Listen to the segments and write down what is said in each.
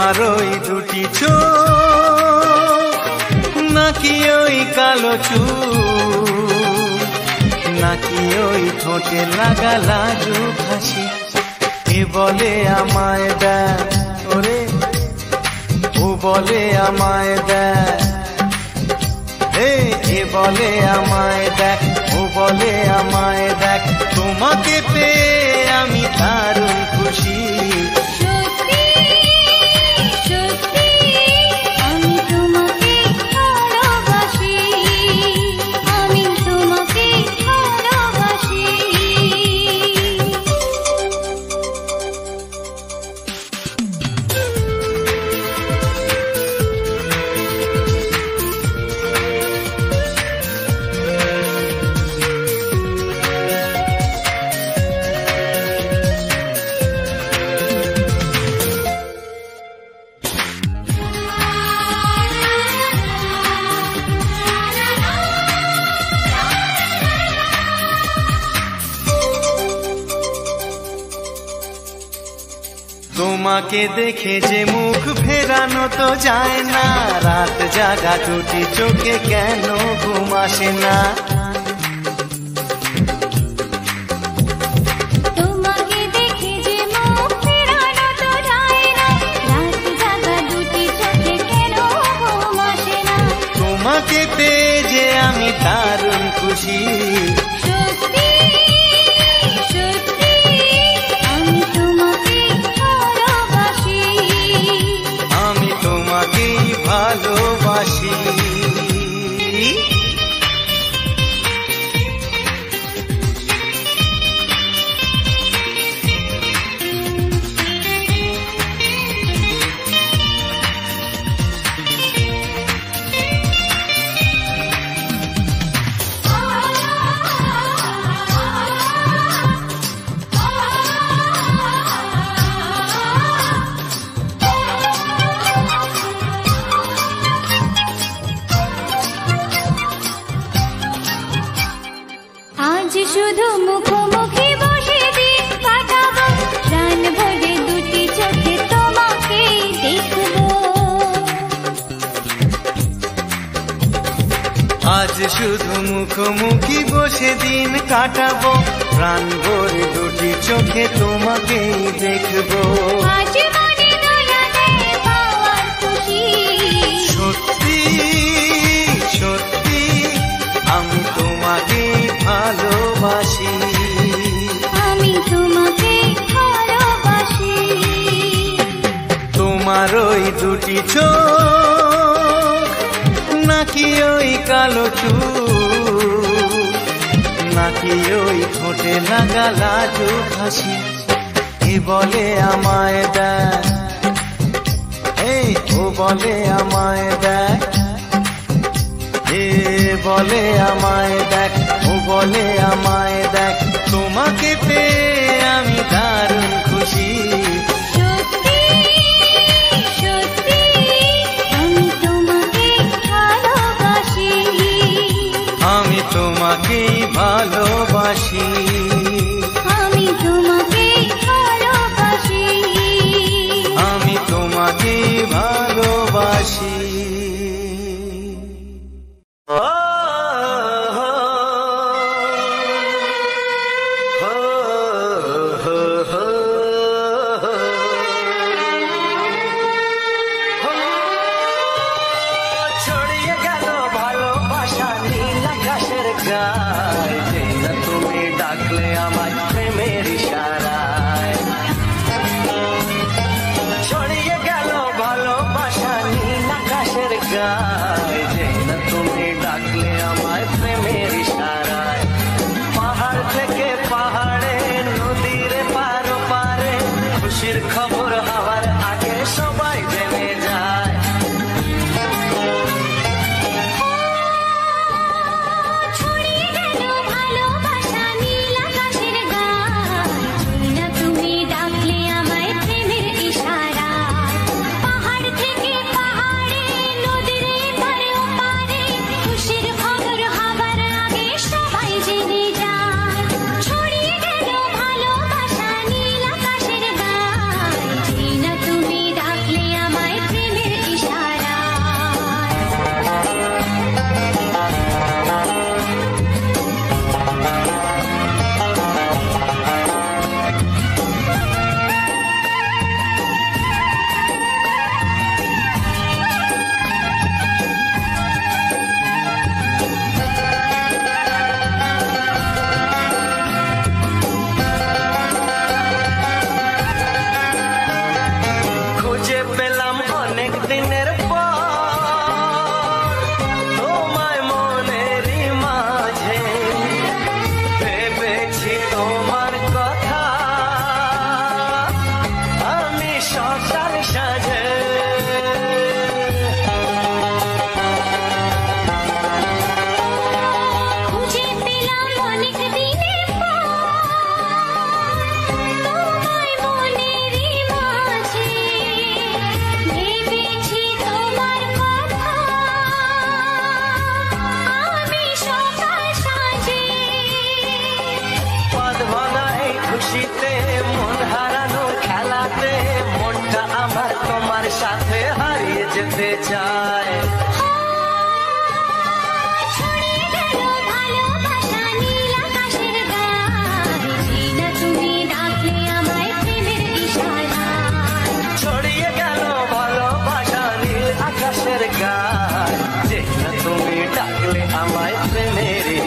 তোমার ওই দুটি চোখ নাকি ওই কালো চুল নাকি ওই ঠোঁটে লাগা লাজুক হাসি এ বলে আমায় দেয় ওরে ও বলে আমায় দেয় এ বলে আমায় দেখ ও বলে আমায় দেখ তোমাকে পেয়ে আমি দারুণ খুশি তোমাকে দেখে যে মুখ ফেরানো তো যায় না রাত জাগা দুটি চোখে কেন ঘুম আসে না তোমাকে দেখে যে মুখ ফেরানো তো যায় না রাত জাগা দুটি চোখে কেন ঘুম আসে না তোমাকে পেয়ে যে আমি দারুণ খুশি ভালোবাসি শুধু মুখোমুখি বসে দিন কাটাবো প্রাণ ভরে দুটি চোখে তোমাকে দেখবো আজ শুধু মুখোমুখি বসে দিন কাটাবো প্রাণ ভরে দুটি চোখে তোমাকে দেখবো আজ মনে দয়া দেয় পাওয়ার খুশি সত্যি সত্যি আমি তোমাকে ভালোবাসি আমি তোমাকে ভালোবাসি তোমার ওই দুটি চোখ নাকি ওই কালো চুল নাকি ওই ঠোঁটে লাগা লাজুক হাসি এ বলে আমায় দেয় ও বলে আমায় দেয় এ বলে আমায় দেখ ও বলে আমায় দেখ তোমাকে পেয়ে আমি দারুণ খুশি সত্যি সত্যি আমি তোমাকে ভালোবাসি আমি তোমাকেই ভালোবাসি আমি তোমাকে ভালোবাসি আমি তোমাকেই ভালোবাসি ছড়িয়ে গেল ভালোবাসা নীল আকাশের গায়ে তুমি ডাকলে আমার প্রেমের ইশারায় ছড়িয়ে গেল ভালোবাসা নীল আকাশের গায়ে তুমি ডাকলে আমার প্রেমের ইশারায় পাহাড় থেকে পাহাড়ে নদীর পার পারে খুশির খবর হওয়ার আগে সবাই জেনে যায় ছড়িয়ে গেল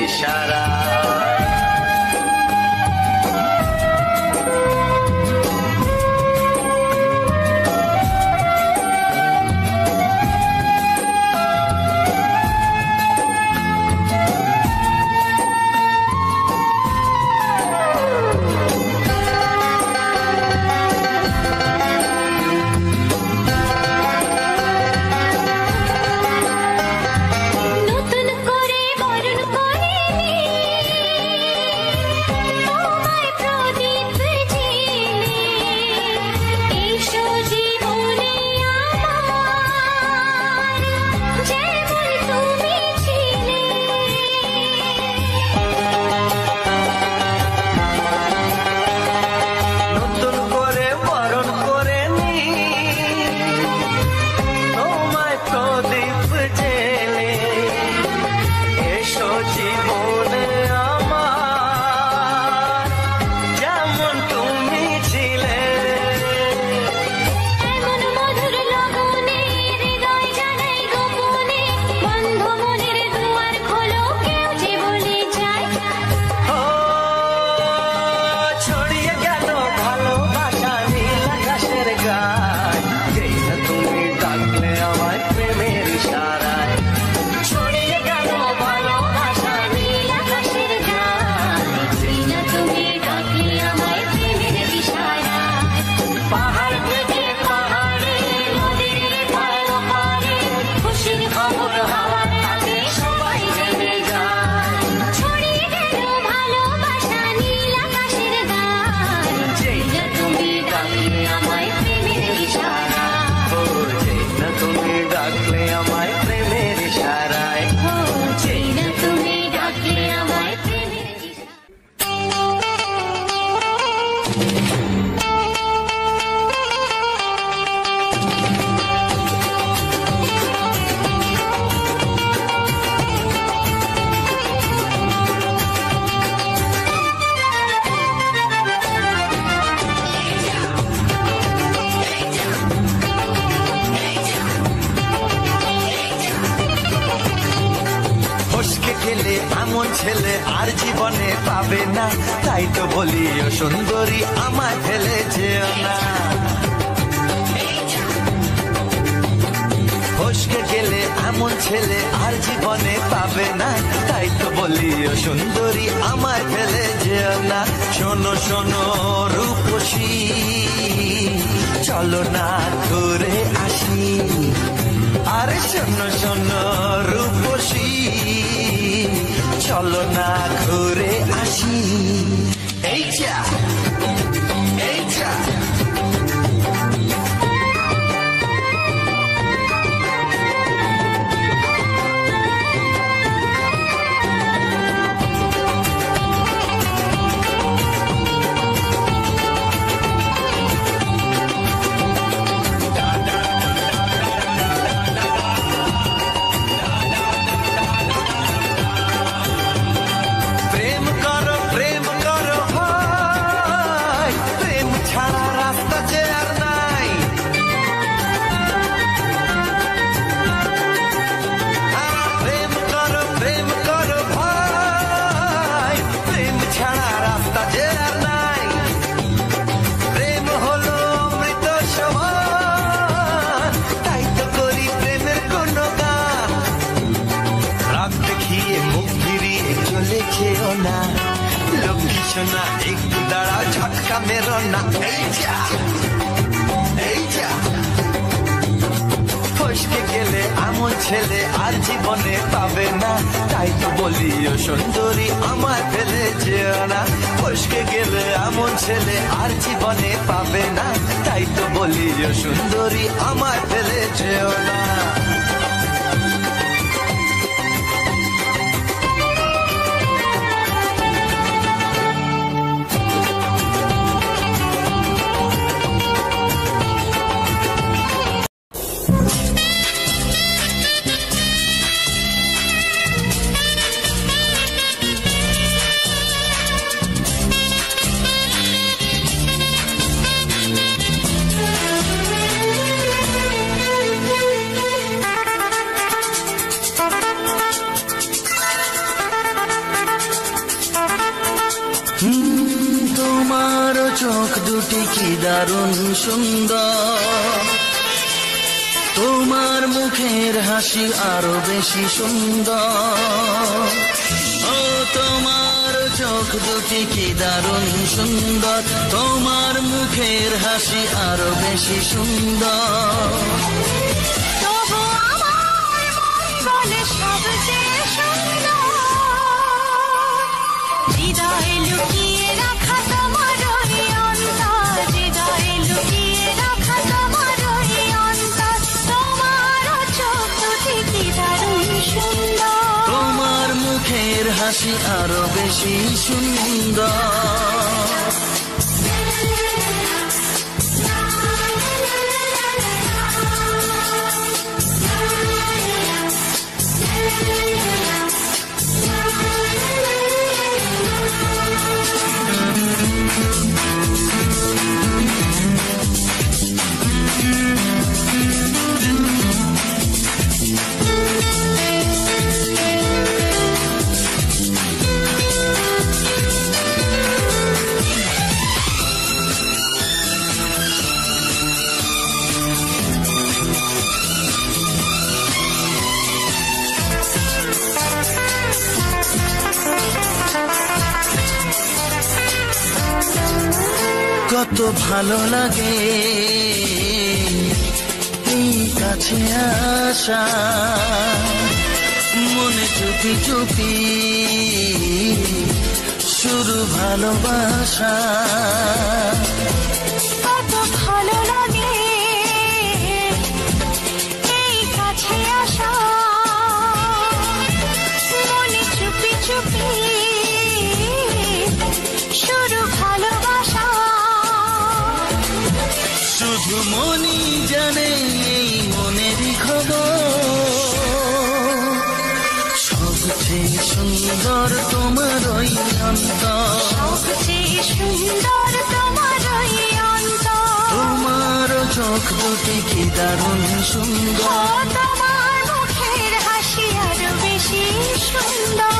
ইশারা ছেলে আর জীবনে পাবে না, তাই তো বলি ও সুন্দরী আমায় ফেলে যেও না। ফসকে গেলে এমন ছেলে আর জীবনে পাবে না, তাই তো বলি ও সুন্দরী আমায় ফেলে যেও না। শোনো শোনো রূপসী, চলো না ঘুরে আসি। আরে শোনো শোনো রূপসী, চলো না ঘুরে আসি। এই যা এই যা না, একটু দাঁড়াও ঝটকা মেরো না। এই যা এই যা ফসকে গেলে এমন ছেলে আর জীবনে পাবে না, তাই তো বলি ও সুন্দরী আমায় ফেলে যেও না। ফসকে গেলে এমন ছেলে আর জীবনে পাবে না, তাই তো বলি ও সুন্দরী আমায় ফেলে যেও না। তোমার চোখ দুটি কি দারুণ সুন্দর, তোমার মুখের হাসি আরো বেশি সুন্দর। ও তোমার চোখ দুটি কি দারুণ সুন্দর, তোমার মুখের হাসি আরো বেশি সুন্দর। তবু আমার মন বলে সবচেয়ে সুন্দর, হৃদয়ে লুকিয়ে রাখা তোমার ওই অন্তর, হৃদয়ে লুকিয়ে রাখা তোমার ওই অন্তর। তোমার চোখ দুটি কি দারুণ সুন্দর, তোমার মুখের হাসি আরো বেশি সুন্দর। কত ভালো লাগে এই কাছে আসা, মনে চুপি চুপি শুরু ভালোবাসা। কত ভালো লাগে এই কাছে আসা, মনে চুপি চুপি শুরু ভালোবাসা। শুধু মনই জানে এই মনেরই খবর, সবচেয়ে সুন্দর তোমার ওই অন্তর, সবচেয়ে সুন্দর তোমার ওই অন্তর। তোমার চোখ দুটি কি দারুণ সুন্দর, তোমার মুখের হাসি আরো বেশি সুন্দর।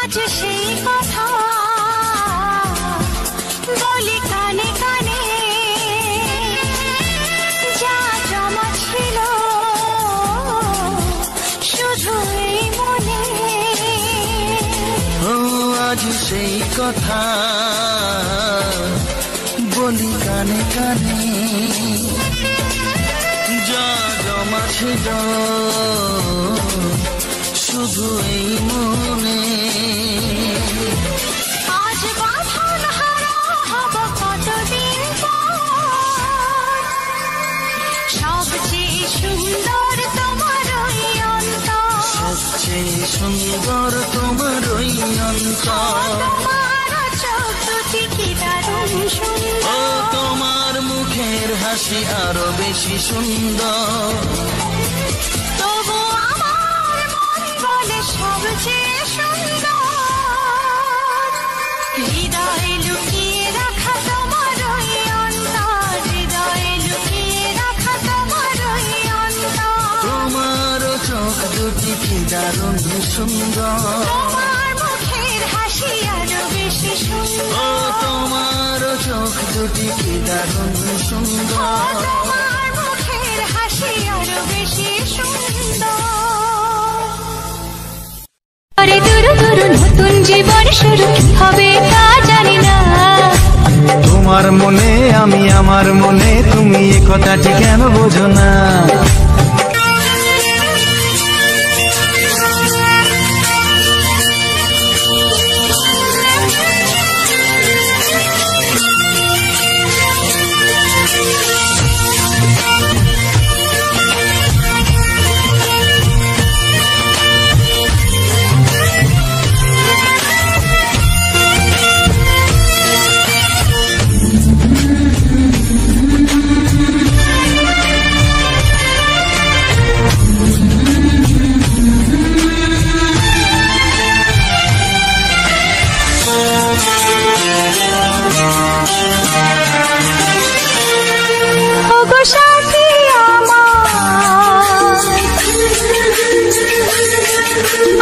আজ সেই কথা বলি কানে কানে, যা জমা ছিল শুধু এই মনে। ও আজ সেই কথা বলি কানে কানে, যা জমা ছিল শুধু এই মনে। আজ বাঁধন হারা হব কতদিন পর, সবচেয়ে সুন্দর তোমার ওই অন্তর, সবচেয়ে সুন্দর তোমার ওই অন্তর। তোমার চোখ দুটি কি দারুণ ও সুন্দর, তোমার মুখের হাসি আরো বেশি সুন্দর। তবু আমার মন বলে সবচেয়ে সুন্দর, হৃদয়ে লুকিয়ে রাখা তোমার ওই অন্তর, হৃদয়ে লুকিয়ে রাখা তোমার ওই অন্তর। তোমার চোখ দুটি কি দারুণ সুন্দর, তোমার মুখের হাসি আরো বেশি ও সুন্দর, তোমার চোখ দুটি কি দারুণ সুন্দর। তোমার মুখের হাসি আরো বেশি সুন্দর। পরে দূর দূর নতুন জীবন শুরু হবে তা জানি না, তোমার মনে আমি আমার মনে, তুমি এ কথাটি কেন বোঝো না?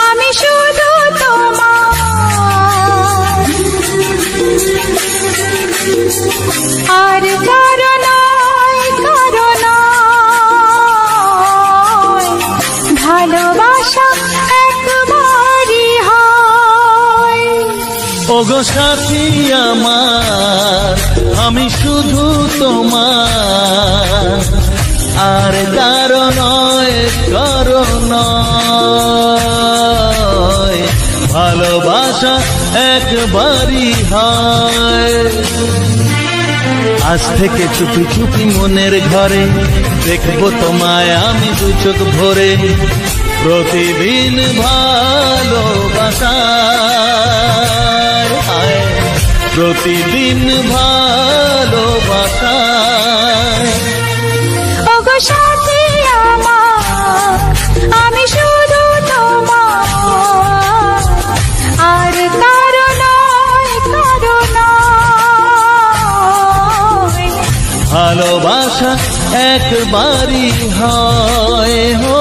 আমি শুধু তোমার, আর কারো নয়, কারো নয়, ভালোবাসা একবারই হয়। ওগো সাথী আমার, আমি শুধু তোমার, আর কারো নয়, কারো নয়, ভালোবাসা একবারই হয়। আজ থেকে চুপি চুপি মনের ঘরে দেখবো তোমায় আমি দু চোখ ভরে, প্রতিদিন ভালোবাসা, প্রতিদিন ভালোবাসা। ওগো সাথী আমার, আমি শুধু তোমার, আর কারো নয়, কারো নয়, ভালোবাসা একবারই হয়। হো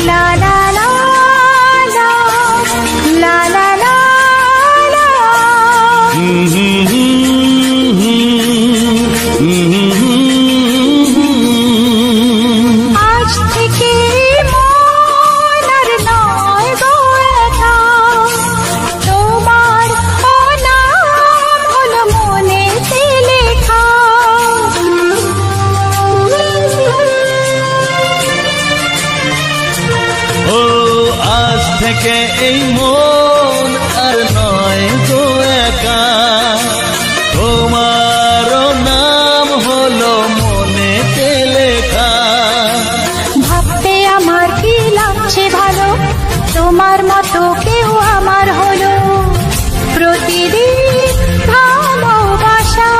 লা লা লা লা, লা লা লা লা। আজ থেকে মন আর নয় গো একা, তোমার ও নাম হলো মনেতে লেখা। ও আজ থেকে এই মন আর নয় গো একা, তোমারও নাম হলো মনেতে লেখা। ভাবতে আমার কি লাগছে ভালো, তোমার মতো কেউ আমার হলো, প্রতিদিন ভালোবাসায়,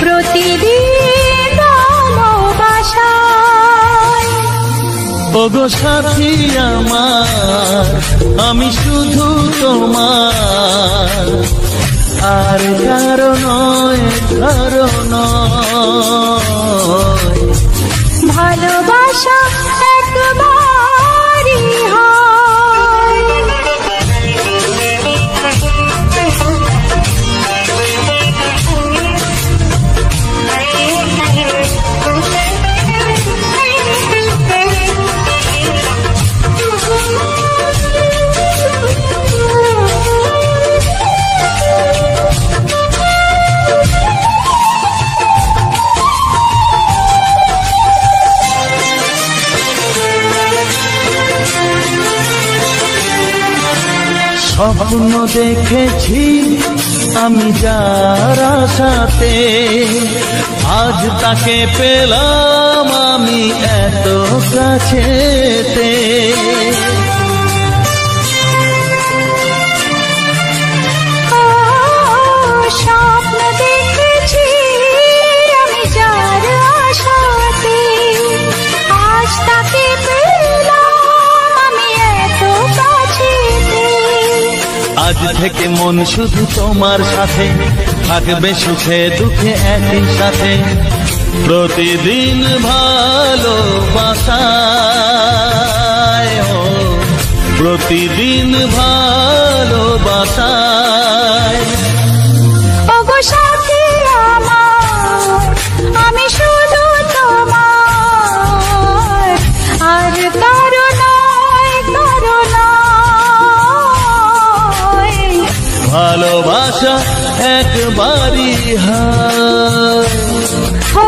প্রতিদিন ভালোবাসায়। ওগো সাথী আমার, আমি শুধু তোমার, আর কারো নয়, কারো নয়, ভালোবাসা একবারই হয়। স্বপ্ন দেখেছি আমি যার সাথে, আজ তাকে পেলাম আমি এত কাছেতে। স্বপ্ন দেখেছি আমি যার আশাতে, আজ তাকে পেলাম আমি এত কাছেতে। আজ থেকে মন শুধু তোমার সাথে, থাকবে সুখে দুঃখে একই সাথে, প্রতিদিন ভালোবাসায়, ও প্রতিদিন ভালোবাসায়। ওগো সাথী আমার, আমি শুধু তোমার, আর কারো নয়, কারো নয়, ভালোবাসা একবারই হয়। ও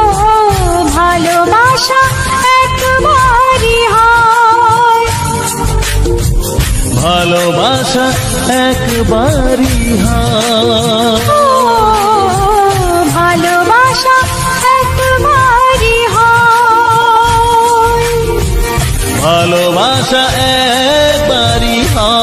ভালোবাসা একবারই হয়। ভালোবাসা একবারই হয়। ও ভালোবাসা একবারই হয়। ভালোবাসা একবারই হয়।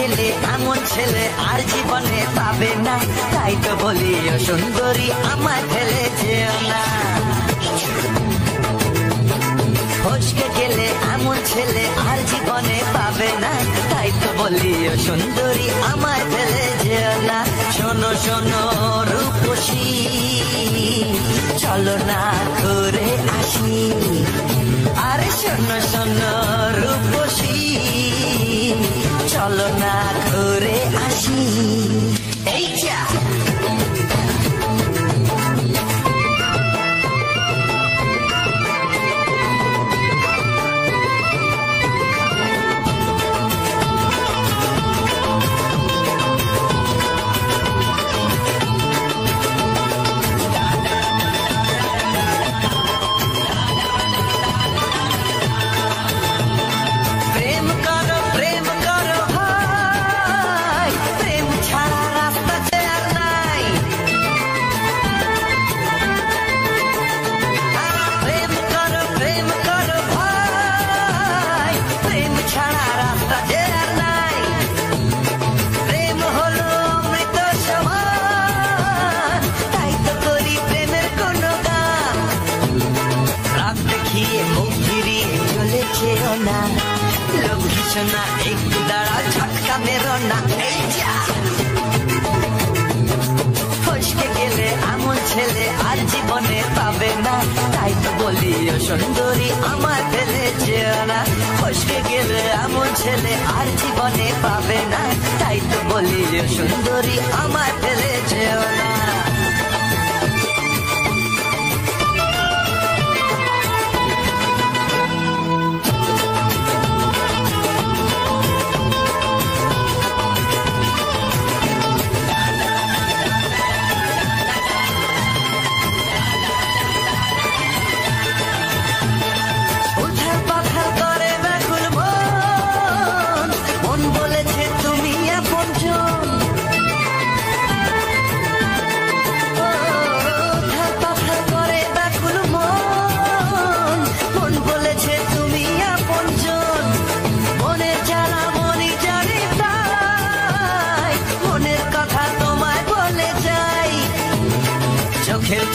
গেলে এমন ছেলে আর জীবনে পাবে না, তাই তো বলি ও সুন্দরী আমায় ফেলে যেও না। ফসকে গেলে এমন ছেলে আর জীবনে পাবে না, তাই তো বলি ও সুন্দরী আমায় ফেলে যেও না। শোনো শোনো রূপসী, চলো না ঘুরে আসি। আরে শোনো শোনো রূপসী, চলো না ঘুরে আসি। এই যা না, একটু দাঁড়া ঝটকা মেরো না। এই যা ফসকে গেলে এমন ছেলে আর জীবনে পাবে না, তাই তো বলি ও সুন্দরী আমার ফেলে যেও না। ফসকে গেলে এমন ছেলে আর জীবনে পাবে না, তাই তো বলি ও সুন্দরী আমার ফেলে যেও না।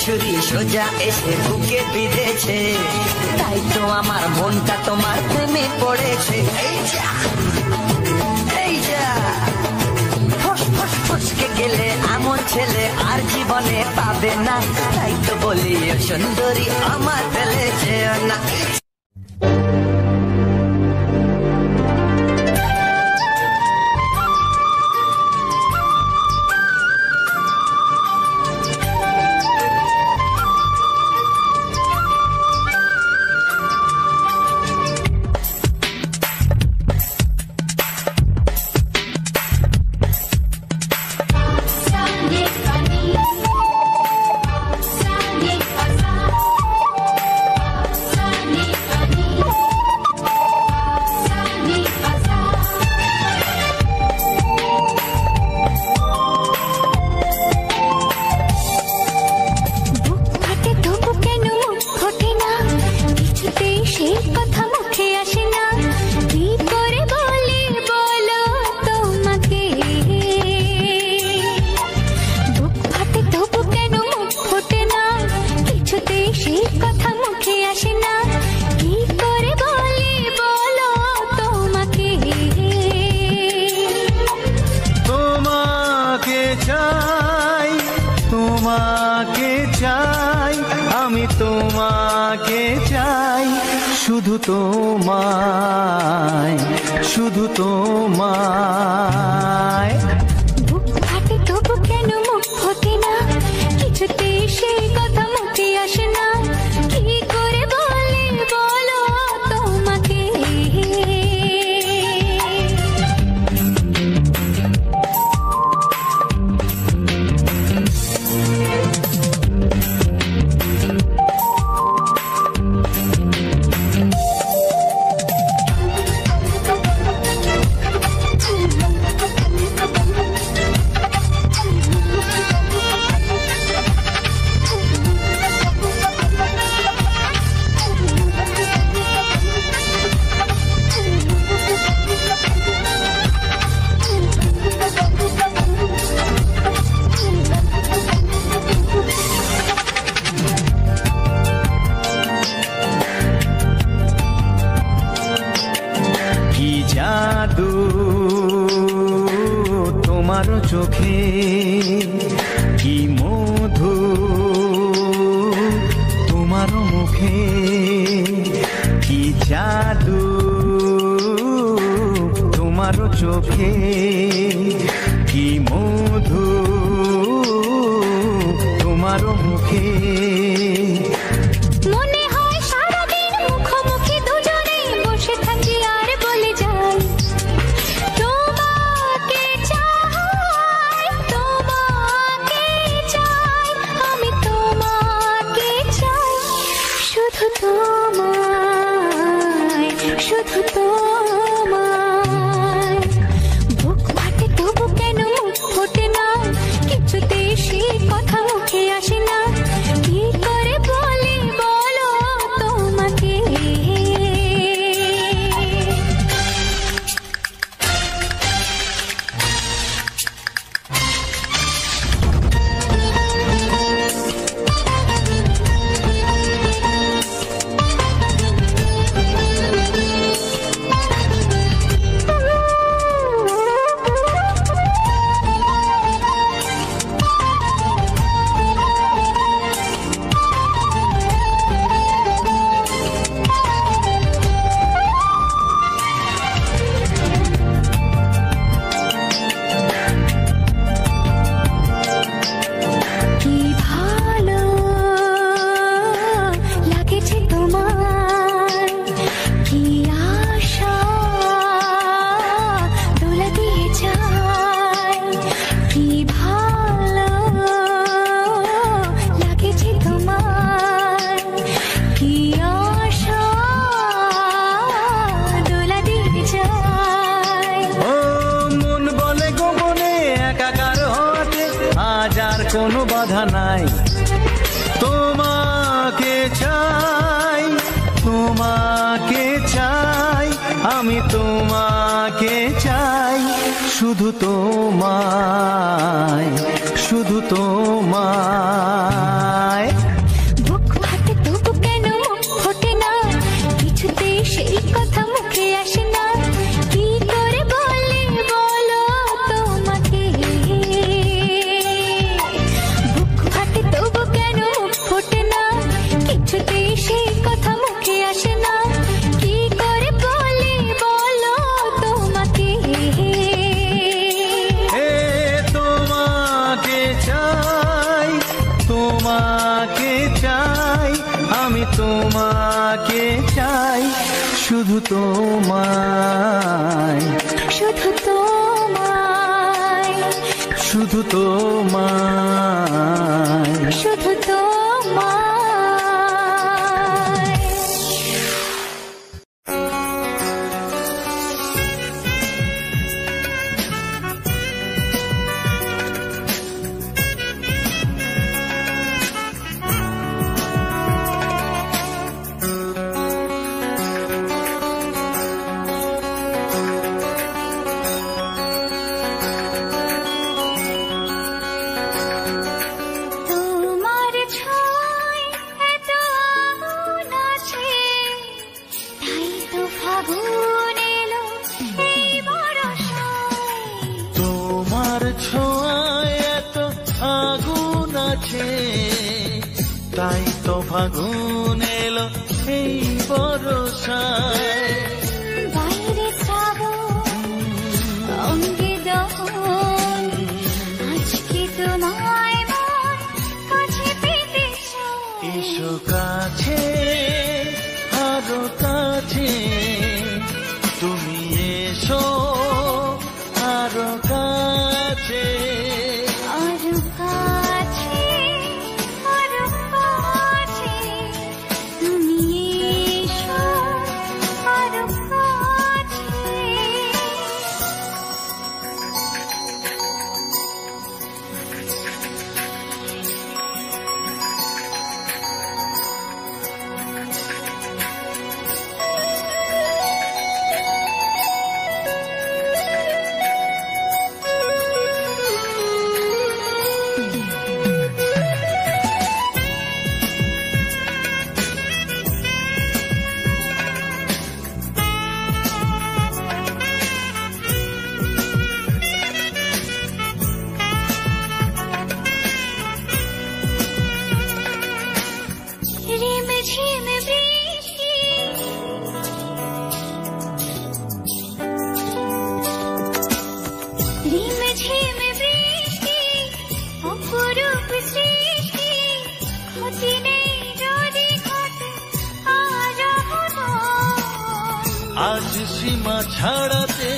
ছুরি সোজা এসে বুকে বিঁধেছে, তাই তো আমার মনটা তোমার প্রেমে পড়েছে। এই যা এই যা ফসকে গেলে এমন ছেলে আর জীবনে পাবে না, তাই তো বলি ও সুন্দরী আমার ফেলে যেও না। শুধু তোমায়, শুধু তোমায়। বুক ফাটে তবু কেন মুখ ফোটে না, কিছুতে সেই কথা মুখে আসে না, কি করে বলি বলো তোমাকে। তোমারও চোখে কি মধু, তোমারও মুখে কি জাদু, তোমারও চোখে কি মধু, তোমারও মুখে। মনে হয় সারাদিন মুখোমুখি দুজনে বসে থাকি আর বলে যাই তোমাকে চাই, তোমাকে চাই, আমি তোমাকে চাই, শুধু তোমায়, শুধু তোমায়। বুক ফাটে তবু কেন মুখ ফোটে না, কিছুতে সেই কথা মুখে আসে না, কি করে বলি বলো তোমাকে। কি ভালো লাগেছে তোমার, কি আশা দোলা দিয়ে যায়, কি ভালো লাগেছে তোমার, কি আশা দোলা দিয়ে যায়। ও মন বলে গোপনে একাকার হতে আজ আর কোনো বাধা নাই, তোমাকে চাই, তোমাকে চাই, আমি তোমাকে চাই, শুধু তোমায়, শুধু তোমায়। বুক ফাটে তবু কেন মুখ ফোটে না, কিছুতে সেই কথা মুখে আসে না, কি করে বলি বলো তোমাকে। বুক ফাটে তবু কেন মুখ ফোটে না, কিছুতে সেই কথা মুখে আসে না, কি করে বলি বলো তোমাকে। এ তোমাকে চাই, তোমাকে চাই, আমি তোমাকে চাই, শুধু তোমায়, শুধু তোমায়, শুধু তোমায়। শুধু তোমায়। তোমার ছোঁয়ায় এত আগুন আছে, তাই তো ফাগুন এলো এই বরষায়। তোমার ছোঁয়ায় এত আগুন আছে, তাই তো ফাগুন এলো এই বরষায়। বাইরে শ্রাবণ, অঙ্গে দহন, আজকে তোমায় মন কাছে পেতে চায়। এসো কাছে, আরো কাছে, তুমি এসো আরো কাছে। আরো কাছে, আরো কাছে, তুমি এসো আরো কাছে। রিমঝিম বৃষ্টি অপরূপ সৃষ্টি ক্ষতি নেই যদি ঘটে আজ সীমা ছাড়াতে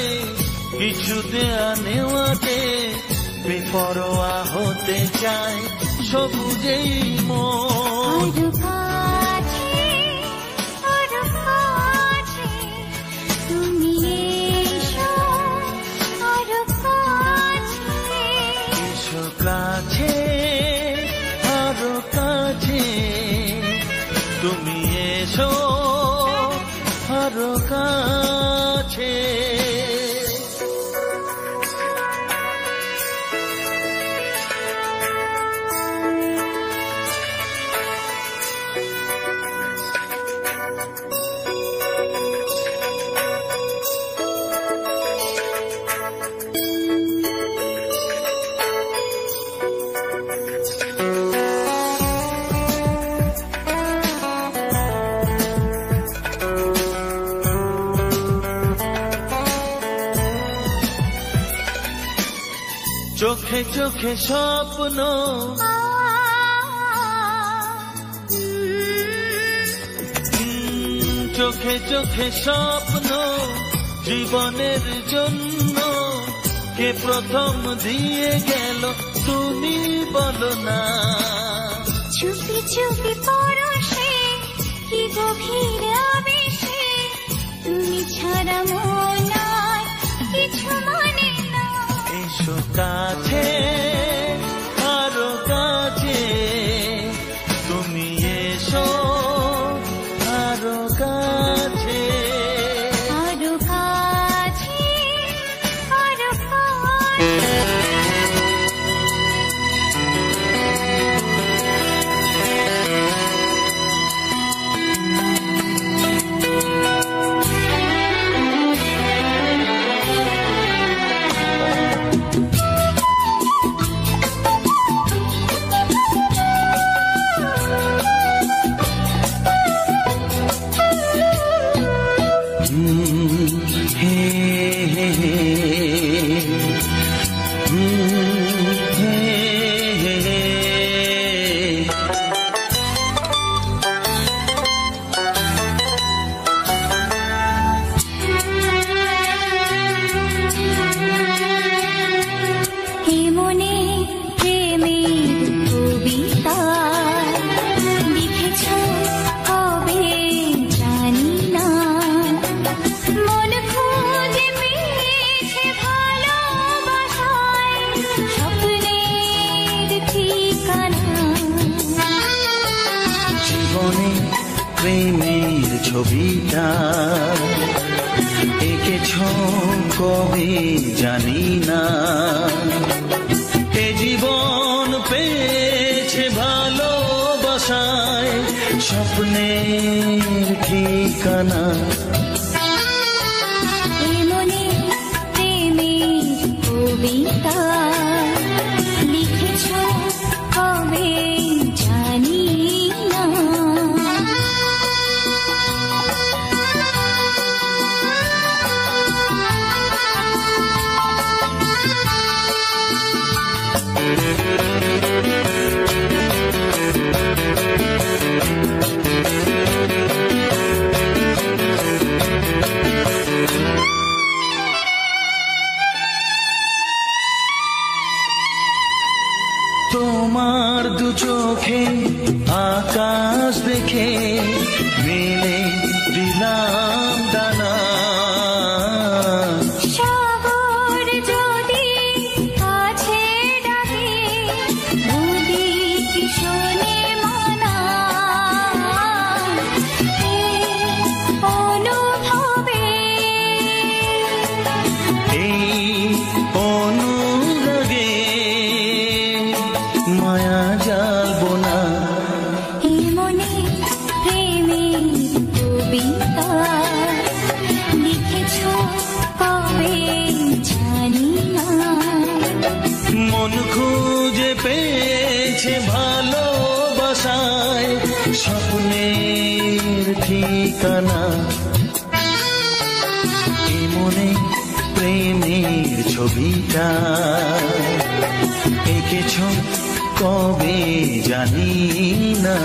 কিছু দেয়া নেওয়াতে বেপরোয়া হতে চায় সবুজেই মন। তুমি এসো আরো কাছে আরো কাছে তুমি এসো আরো কাছে। চোখে চোখে স্বপ্ন চোখে চোখে স্বপ্ন জীবনের জন্য কে প্রথম দিয়ে গেল তুমি বলো না। চুপি চুপি পরশে কি গভীর আবেশে তুমি ছাড়া মন আর কিছু মানে না। এসো কাছে আরো কাছে তুমি এসো আরো কাছে আরো কাছে আরো প্রেমের ছবিটা এঁকেছ কবে জানি না। এ জীবন পেয়েছে ভালোবাসায় স্বপ্নের ঠিকানা। মনে প্রেমের কবিতা লিখেছ কবে জানি না। তোমার দু চোখে আকাশ দেখে মেলে দিলাম দানা। সাগর যদি কাছে ডাকে নদী কি শোনে মানা। অনুভবে এই অনুরাগে মায়া জ্বালবো না। এ মনে প্রেমের কবিতা লিখেছ কবে জানি না। মন খুঁজে পেয়েছে ভালোবাসায় স্বপ্নের ঠিকানা। এ মনে প্রেমের ছবিটা ছবিটা এঁকেছ কবে জানি না।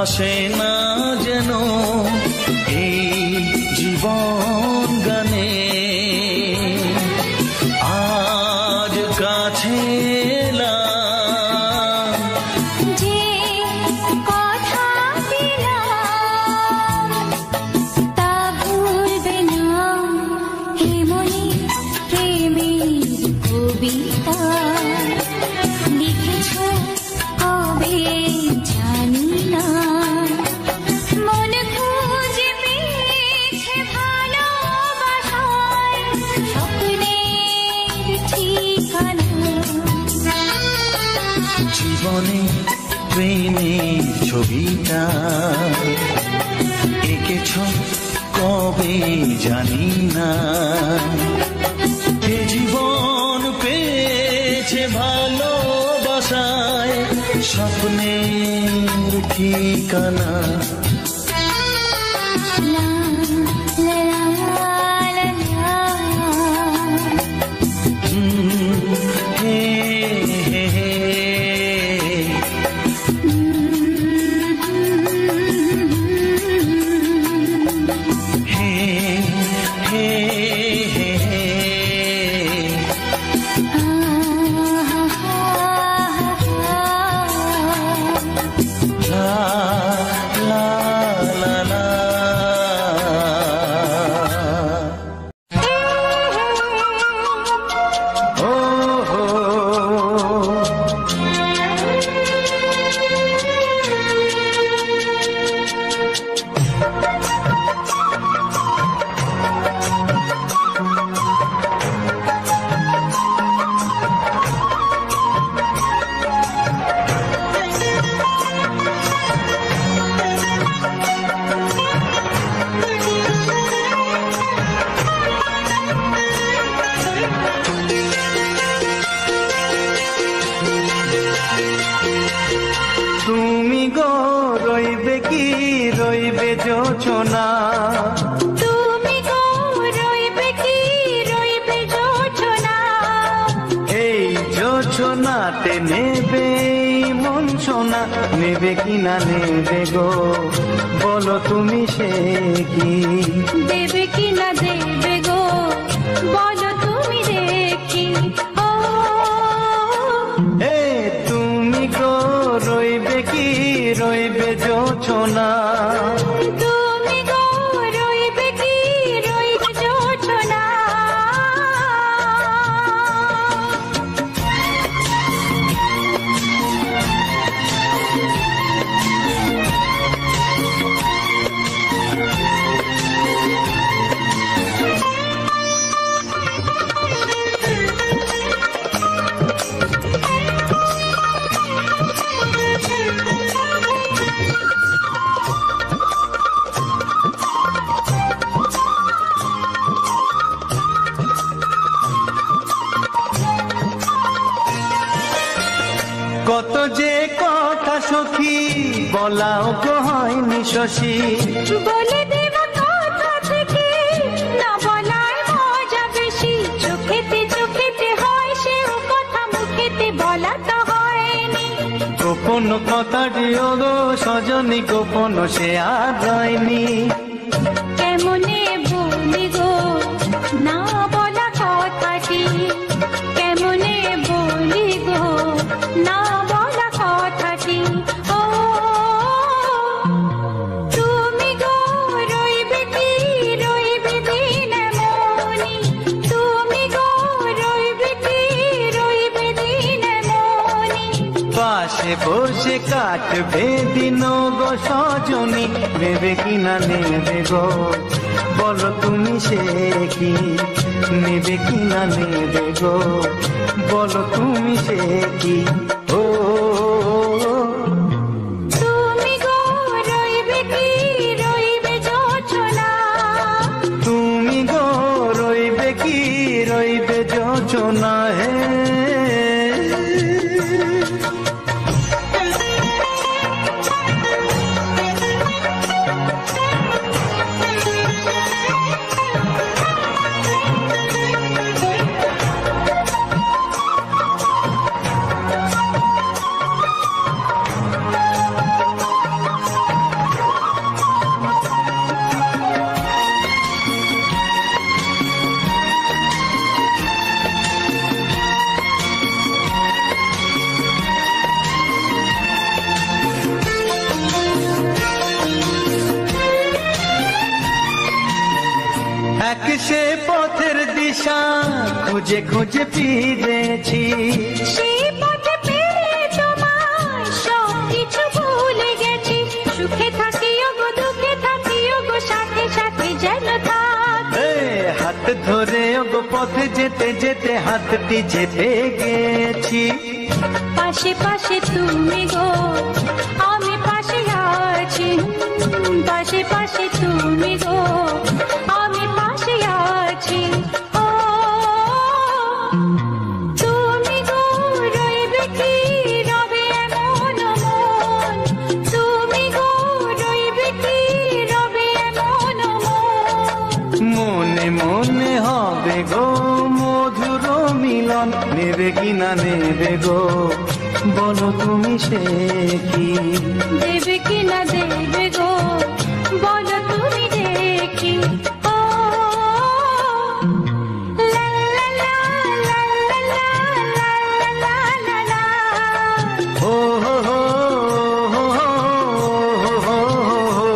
আসে না যেন এই জীবন গানে, আজ কাছে এলাম যে কথা দিলাম তা ভুলবে না, এমনি প্রেমের কবিতা লিখেছ কবে জানি না। মন খুঁজে পেয়েছে ভালোবাসায় স্বপ্নের ঠিকানা। জীবনে প্রেমের ছবিটা এঁকেছ কবে জানি না। এ জীবন পেয়েছে ভালোবাসায় স্বপ্নের ঠিকানা। লা লা লা লা হে হে হে হে হে হে লা লা লা। ও হো তুমি গো রইবে কি রইবে যোচনা, তুমি গো রইবে কি রইবে যোচনা, এই যোচনাতে নেবে মন সোনা, নেবে কি না নেবে গো বলো তুমি সে কি, দেবে কি না দেবে গো বলো তুমি দেখি। ও এ তুমি গো রইবে কি রইবে যোচনা, তুমি গো রইবে কি রইবে যোচনা। কত যে কথা সখী বলাও গো হয়নি শশী, বলে দেব কথা থেকে না বলার মজা বেশি, চোখেতে চোখেতে হয় সেও কথা মুখেতে বলা তো হয়নি। গোপন কথাটি ও গো সজনী গোপন সে আর রয়নি, কেমনে বলি গো না বলা কথাটি, কেমনে বলি গো না বলা কথাটি। ও বসে কাটবে দিন গো সজনী, নেবে কিনা নেবে গো বলো তুমি সে কি, নেবে কিনা নেবে গো বলো তুমি সে কি। ও তুমি গো রইবে কি রইবে যোচনা, তুমি গো রইবে কি রইবে যোচনা হে। এক সে পথের দিশা খুঁজে খুঁজে ফিরেছি, সেই পথে পেয়ে তোমায় সব কিছু ভুলে গেছি। সুখে থাকিও গো দুঃখে থাকিও গো সাথে সাথে যেন থাক। হাত ধরে ওগো পথে যেতে যেতে হাতটি যেতে গেছি। পাশে পাশে তুমি গো আমি পাশে আছি, পাশে পাশে তুমি গো আমি পাশে আছি। ও তুমি গো রইবে কি রবে এমন মন, তুমি গো রইবে কি রবে এমন মন। মনে মনে হবে গো মধুর মিলন, নেবে কিনা নেবে গো বলো তুমি সে কি, দেবে কিনা দেবে গো বলো তুমি দেখি। ও লা লা লা লা লা লা লা লা লা। ও হো হো হো হো হো হো।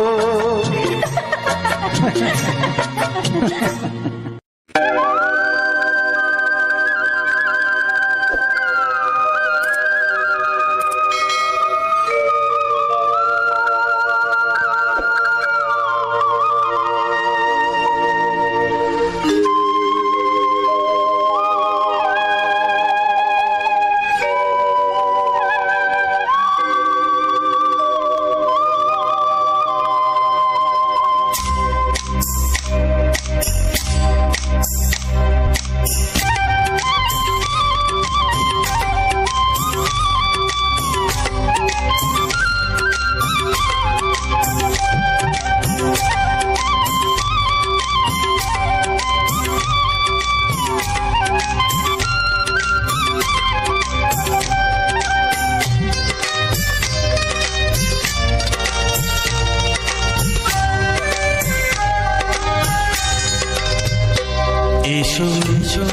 এসো এসো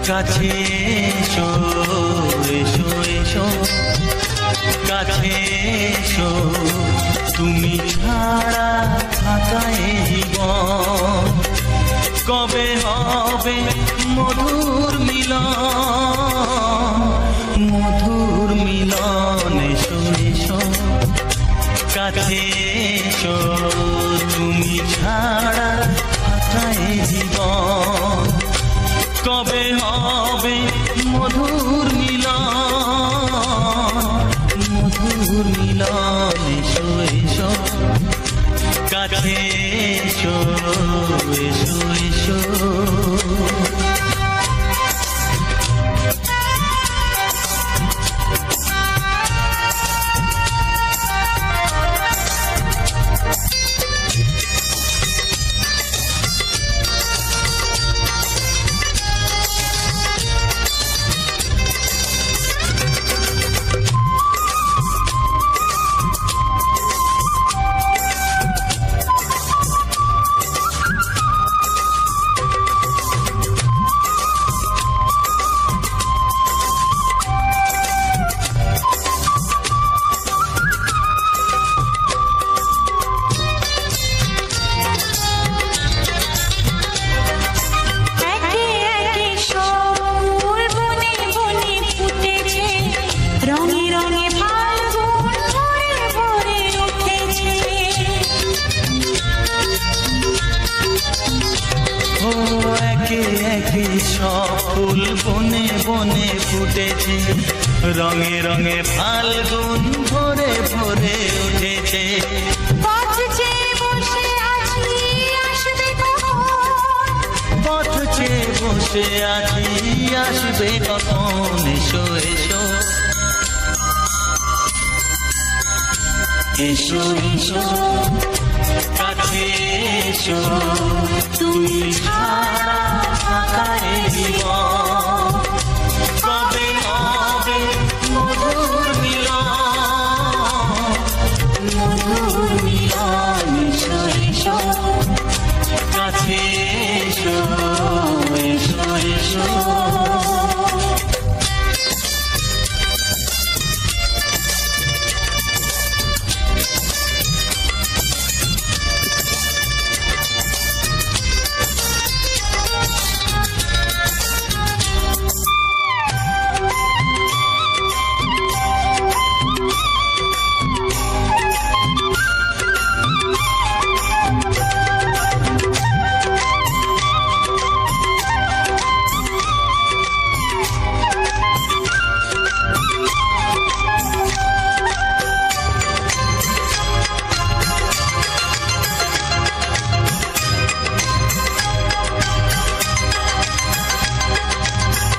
কাছে এসো, এসো এসো কাছে এসো, তুমি ছাড়া থাকা এই জীবন কবে হবে মধুর মিলন, মধুর মিলন। এসো এসো কাছে এসো, তুমি ছাড়া থাকা এই জীবন কবে হবে মধুর মিলন, মধুর মিলন। এসো এসো কাছে এসো, এসো এসো। সব ফুল বনে বনে ফুটেছে, রঙে রঙে ফাল্গুন ভরে ভরে উঠেছে। পথ চেয়ে বসে আছি আসবে কখন, পথ চেয়ে বসে আছি আসবে কখন, এসো এসো এসো এসো কাছে এসো, তুমি ছাড়া ফাঁকা এ জীবন, কবে হবে মধুর মিলন, মধুর মিলন, এসো এসো কাছে এসো এসো এসো।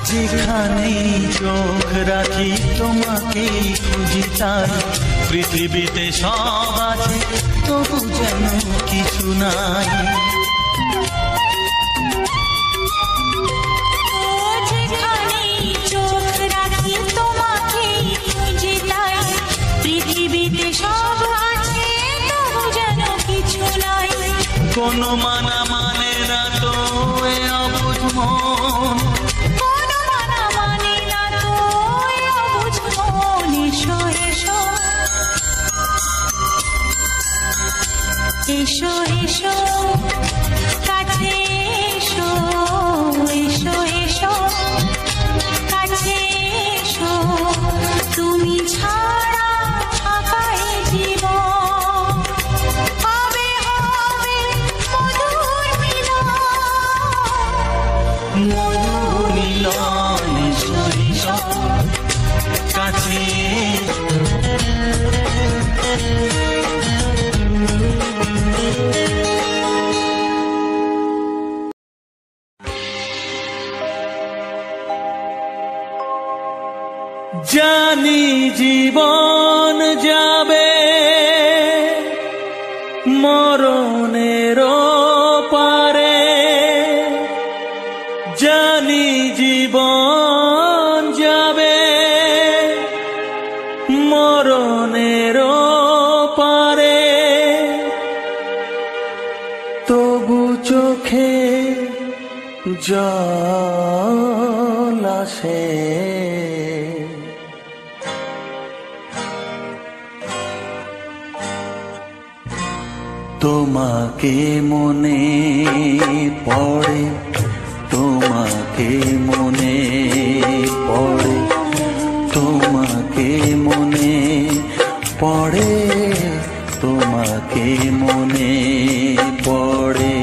যেখানেই চোখ রাখি তোমাকেই খুঁজি, তাই পৃথিবীতে সব আছে তবু যেন কিছু নাই। যেখানেই চোখ রাখি তোমাকেই খুঁজি, তাই পৃথিবীতে সব আছে তবু যেন কিছু নাই। কোনো মানা মানে না তো এ অবুঝ মন, কোনো মানা মানে না তো এ অবুঝ মন, এসো এসো এসো এসো কাছে এসো এসো এসো কাছে এসো, তুমি ছাড়া ফাঁকা এ জীবন, হবে হবে মধুর মিলন, মধুর মিলন, এসো এসো কাছে। জানি জীবন যাবে মরণের পারে, জানি জীবন যাবে মরণের পারে, তবু চোখে জল আসে, তোমাকে মনে পড়ে, তোমাকে মনে পড়ে, তোমাকে মনে পড়ে, তোমাকে মনে পড়ে।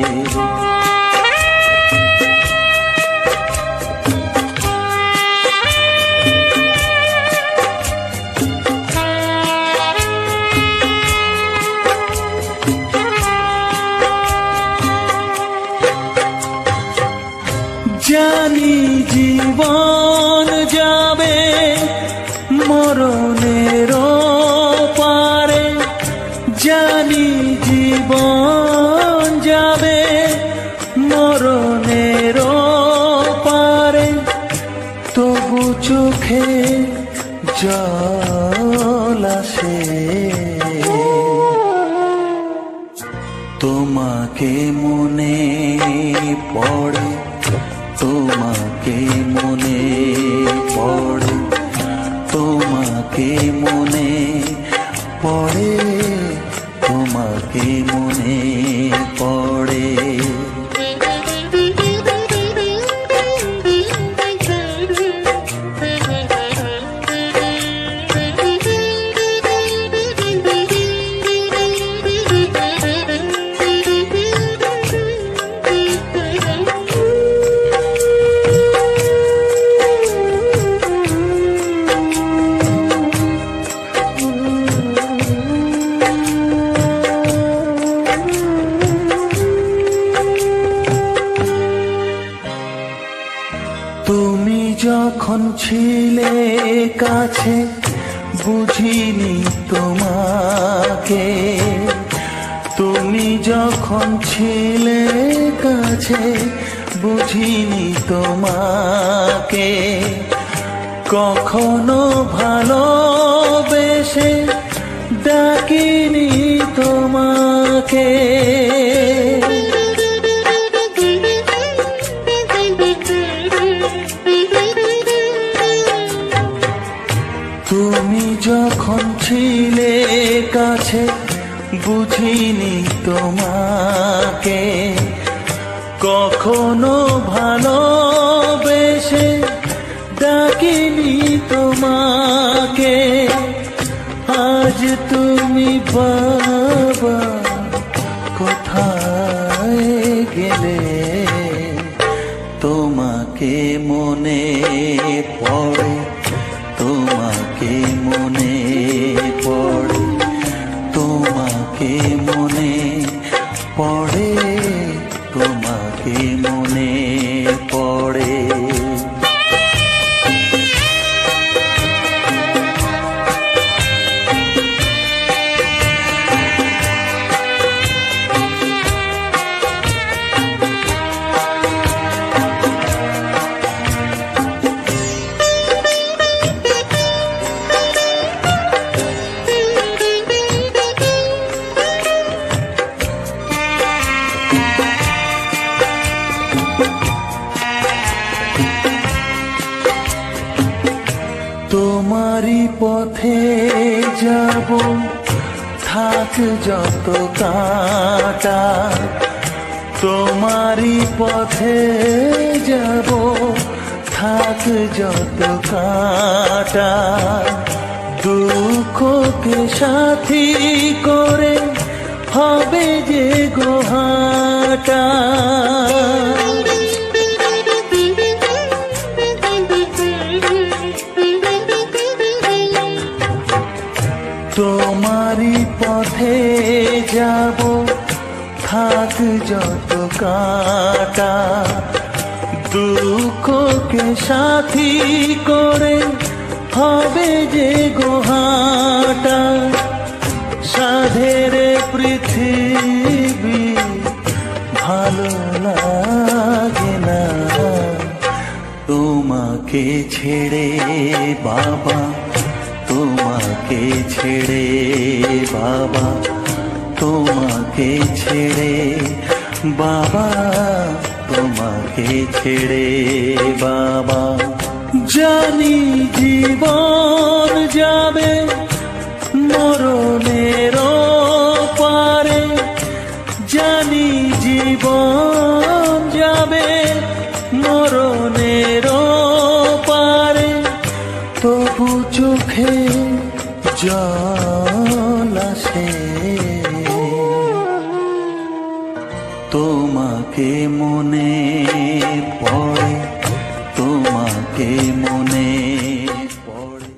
জানি জীবন যাবে মরণের পারে, জানি জীবন যাবে মরণের পারে, তবু চোখে জল আসে, তোমাকে মনে পড়ে, তোমাকে মনে পড়ে, তোমাকে মনে পড়ে, তোমাকে মনে পড়ে। যখন ছিলে কাছে বুঝিনি তোমাকে, তুমি যখন ছিলে কাছে বুঝিনি তোমাকে, কখনো ভালোবেসে ডাকিনি তোমাকে। তুমি যখন ছিলে কাছে বুঝিনি তোমাকে, কখনো ভালোবেসে ডাকিনি তোমাকে। আজ তুমি বাবা কোথায় গেলে, তোমাকে মনে পড়ে, তোমাকে মনে পড়ে, তোমাকে মনে পড়ে, তোমাকে মনে পড়ে। তোমারই পথে যাব, থাক যত কাঁটা, তোমারই পথে যাব, থাক যত কাঁটা। দুঃখকে সাথী করে হবে যে গোহাটা। তোমারই পথে যাব, থাক যত কাঁটা, দুঃখকে সাথী করে হবে যে গোহাটা। সাধের পৃথিবী ভালো লাগে না, তোমাকে ছেড়ে বাবা, তোমাকে ছেড়ে বাবা, তোমাকে ছেড়ে বাবা, তোমাকে ছেড়ে বাবা। জানি জীবন যাবে মরণের পারে, জানি জীবন যাবে মরণের পারে, তবু চোখে জল আসে, তোমাকে মনে পড়ে, তোমাকে মনে পড়ে।